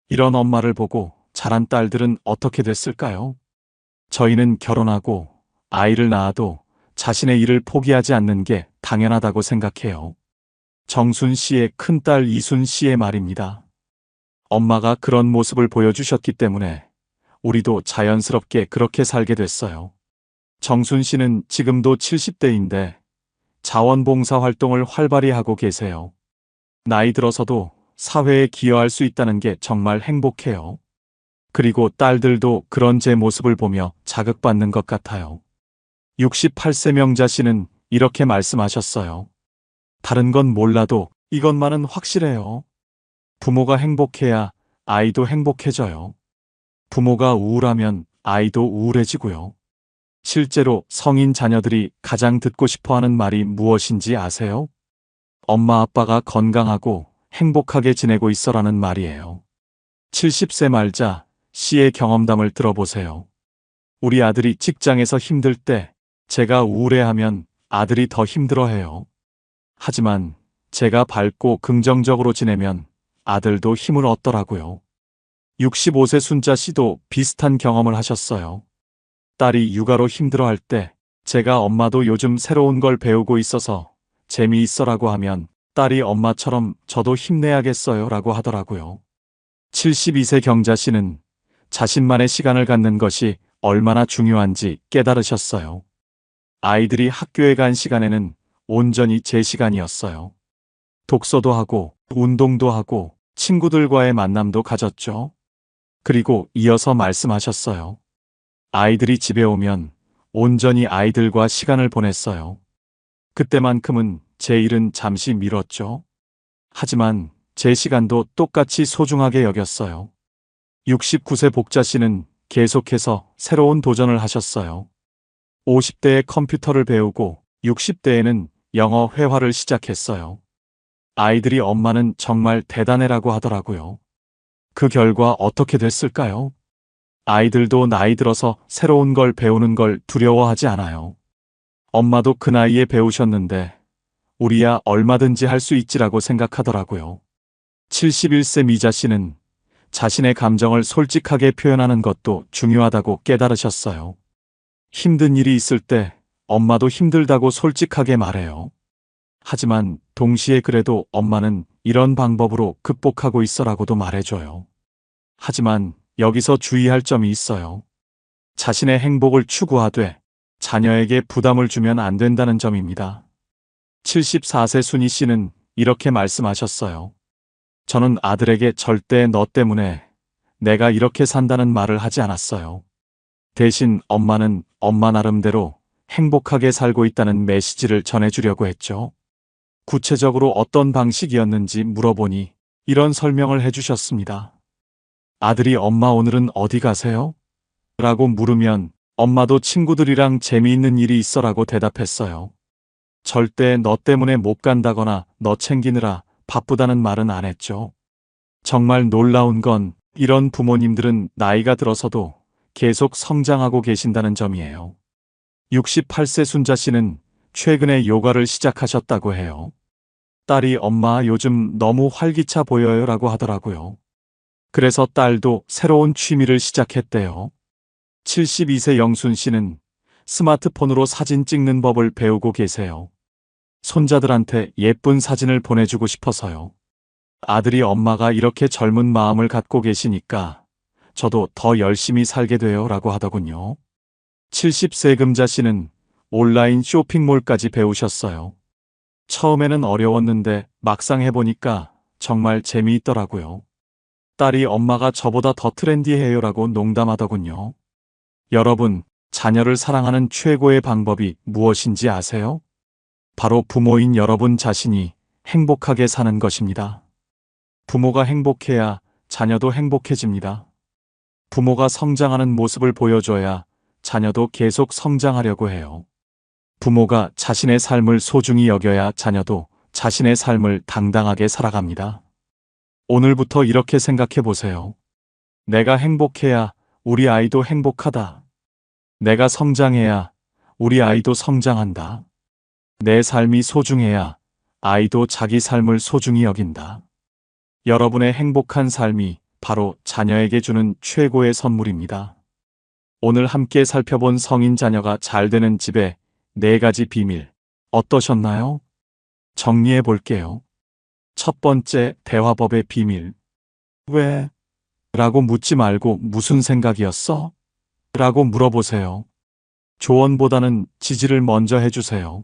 이런 엄마를 보고 자란 딸들은 어떻게 됐을까요? 저희는 결혼하고 아이를 낳아도 자신의 일을 포기하지 않는 게 당연하다고 생각해요. 정순 씨의 큰딸 이순 씨의 말입니다. 엄마가 그런 모습을 보여주셨기 때문에 우리도 자연스럽게 그렇게 살게 됐어요. 정순 씨는 지금도 70대인데 자원봉사 활동을 활발히 하고 계세요. 나이 들어서도 사회에 기여할 수 있다는 게 정말 행복해요. 그리고 딸들도 그런 제 모습을 보며 자극받는 것 같아요. 68세 명자 씨는 이렇게 말씀하셨어요. 다른 건 몰라도 이것만은 확실해요. 부모가 행복해야 아이도 행복해져요. 부모가 우울하면 아이도 우울해지고요. 실제로 성인 자녀들이 가장 듣고 싶어 하는 말이 무엇인지 아세요? 엄마 아빠가 건강하고 행복하게 지내고 있어라는 말이에요. 70세 말자 씨의 경험담을 들어보세요. 우리 아들이 직장에서 힘들 때 제가 우울해하면 아들이 더 힘들어해요. 하지만 제가 밝고 긍정적으로 지내면 아들도 힘을 얻더라고요. 65세 순자 씨도 비슷한 경험을 하셨어요. 딸이 육아로 힘들어할 때 제가 엄마도 요즘 새로운 걸 배우고 있어서 재미있어라고 하면 딸이 엄마처럼 저도 힘내야겠어요 라고 하더라고요. 72세 경자 씨는 자신만의 시간을 갖는 것이 얼마나 중요한지 깨달으셨어요. 아이들이 학교에 간 시간에는 온전히 제 시간이었어요. 독서도 하고 운동도 하고 친구들과의 만남도 가졌죠. 그리고 이어서 말씀하셨어요. 아이들이 집에 오면 온전히 아이들과 시간을 보냈어요. 그때만큼은 제 일은 잠시 미뤘죠. 하지만 제 시간도 똑같이 소중하게 여겼어요. 69세 복자 씨는 계속해서 새로운 도전을 하셨어요. 50대에 컴퓨터를 배우고 60대에는 영어 회화를 시작했어요. 아이들이 엄마는 정말 대단해라고 하더라고요. 그 결과 어떻게 됐을까요? 아이들도 나이 들어서 새로운 걸 배우는 걸 두려워하지 않아요. 엄마도 그 나이에 배우셨는데 우리야 얼마든지 할 수 있지라고 생각하더라고요. 71세 미자 씨는 자신의 감정을 솔직하게 표현하는 것도 중요하다고 깨달으셨어요. 힘든 일이 있을 때 엄마도 힘들다고 솔직하게 말해요. 하지만 동시에 그래도 엄마는 이런 방법으로 극복하고 있어라고도 말해줘요. 하지만 여기서 주의할 점이 있어요. 자신의 행복을 추구하되 자녀에게 부담을 주면 안 된다는 점입니다. 74세 순희 씨는 이렇게 말씀하셨어요. 저는 아들에게 절대 너 때문에 내가 이렇게 산다는 말을 하지 않았어요. 대신 엄마는 엄마 나름대로 행복하게 살고 있다는 메시지를 전해주려고 했죠. 구체적으로 어떤 방식이었는지 물어보니 이런 설명을 해주셨습니다. 아들이 엄마 오늘은 어디 가세요? 라고 물으면 엄마도 친구들이랑 재미있는 일이 있어라고 대답했어요. 절대 너 때문에 못 간다거나 너 챙기느라 바쁘다는 말은 안 했죠. 정말 놀라운 건 이런 부모님들은 나이가 들어서도 계속 성장하고 계신다는 점이에요. 68세 순자 씨는 최근에 요가를 시작하셨다고 해요. 딸이 엄마 요즘 너무 활기차 보여요 라고 하더라고요. 그래서 딸도 새로운 취미를 시작했대요. 72세 영순 씨는 스마트폰으로 사진 찍는 법을 배우고 계세요. 손자들한테 예쁜 사진을 보내주고 싶어서요. 아들이 엄마가 이렇게 젊은 마음을 갖고 계시니까 저도 더 열심히 살게 돼요 라고 하더군요. 70세 금자 씨는 온라인 쇼핑몰까지 배우셨어요. 처음에는 어려웠는데 막상 해보니까 정말 재미있더라고요. 딸이 엄마가 저보다 더 트렌디해요 라고 농담하더군요. 여러분, 자녀를 사랑하는 최고의 방법이 무엇인지 아세요? 바로 부모인 여러분 자신이 행복하게 사는 것입니다. 부모가 행복해야 자녀도 행복해집니다. 부모가 성장하는 모습을 보여줘야 자녀도 계속 성장하려고 해요. 부모가 자신의 삶을 소중히 여겨야 자녀도 자신의 삶을 당당하게 살아갑니다. 오늘부터 이렇게 생각해 보세요. 내가 행복해야 우리 아이도 행복하다. 내가 성장해야 우리 아이도 성장한다. 내 삶이 소중해야 아이도 자기 삶을 소중히 여긴다. 여러분의 행복한 삶이 바로 자녀에게 주는 최고의 선물입니다. 오늘 함께 살펴본 성인 자녀가 잘 되는 집의 4가지 비밀 어떠셨나요? 정리해 볼게요. 첫 번째, 대화법의 비밀. 왜? 라고 묻지 말고 무슨 생각이었어? 라고 물어보세요. 조언보다는 지지를 먼저 해주세요.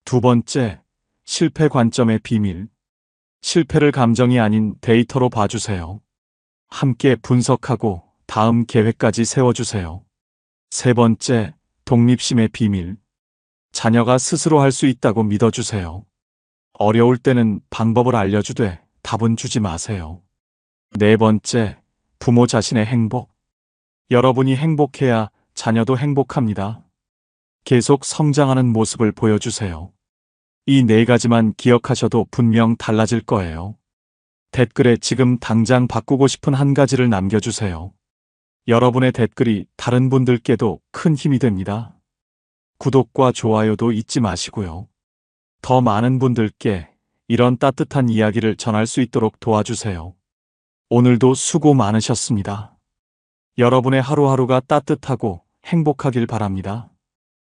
두 번째, 실패 관점의 비밀. 실패를 감정이 아닌 데이터로 봐주세요. 함께 분석하고 다음 계획까지 세워주세요. 세 번째, 독립심의 비밀. 자녀가 스스로 할 수 있다고 믿어주세요. 어려울 때는 방법을 알려주되 답은 주지 마세요. 네 번째, 부모 자신의 행복. 여러분이 행복해야 자녀도 행복합니다. 계속 성장하는 모습을 보여주세요. 이 네 가지만 기억하셔도 분명 달라질 거예요. 댓글에 지금 당장 바꾸고 싶은 한 가지를 남겨주세요. 여러분의 댓글이 다른 분들께도 큰 힘이 됩니다. 구독과 좋아요도 잊지 마시고요. 더 많은 분들께 이런 따뜻한 이야기를 전할 수 있도록 도와주세요. 오늘도 수고 많으셨습니다. 여러분의 하루하루가 따뜻하고 행복하길 바랍니다.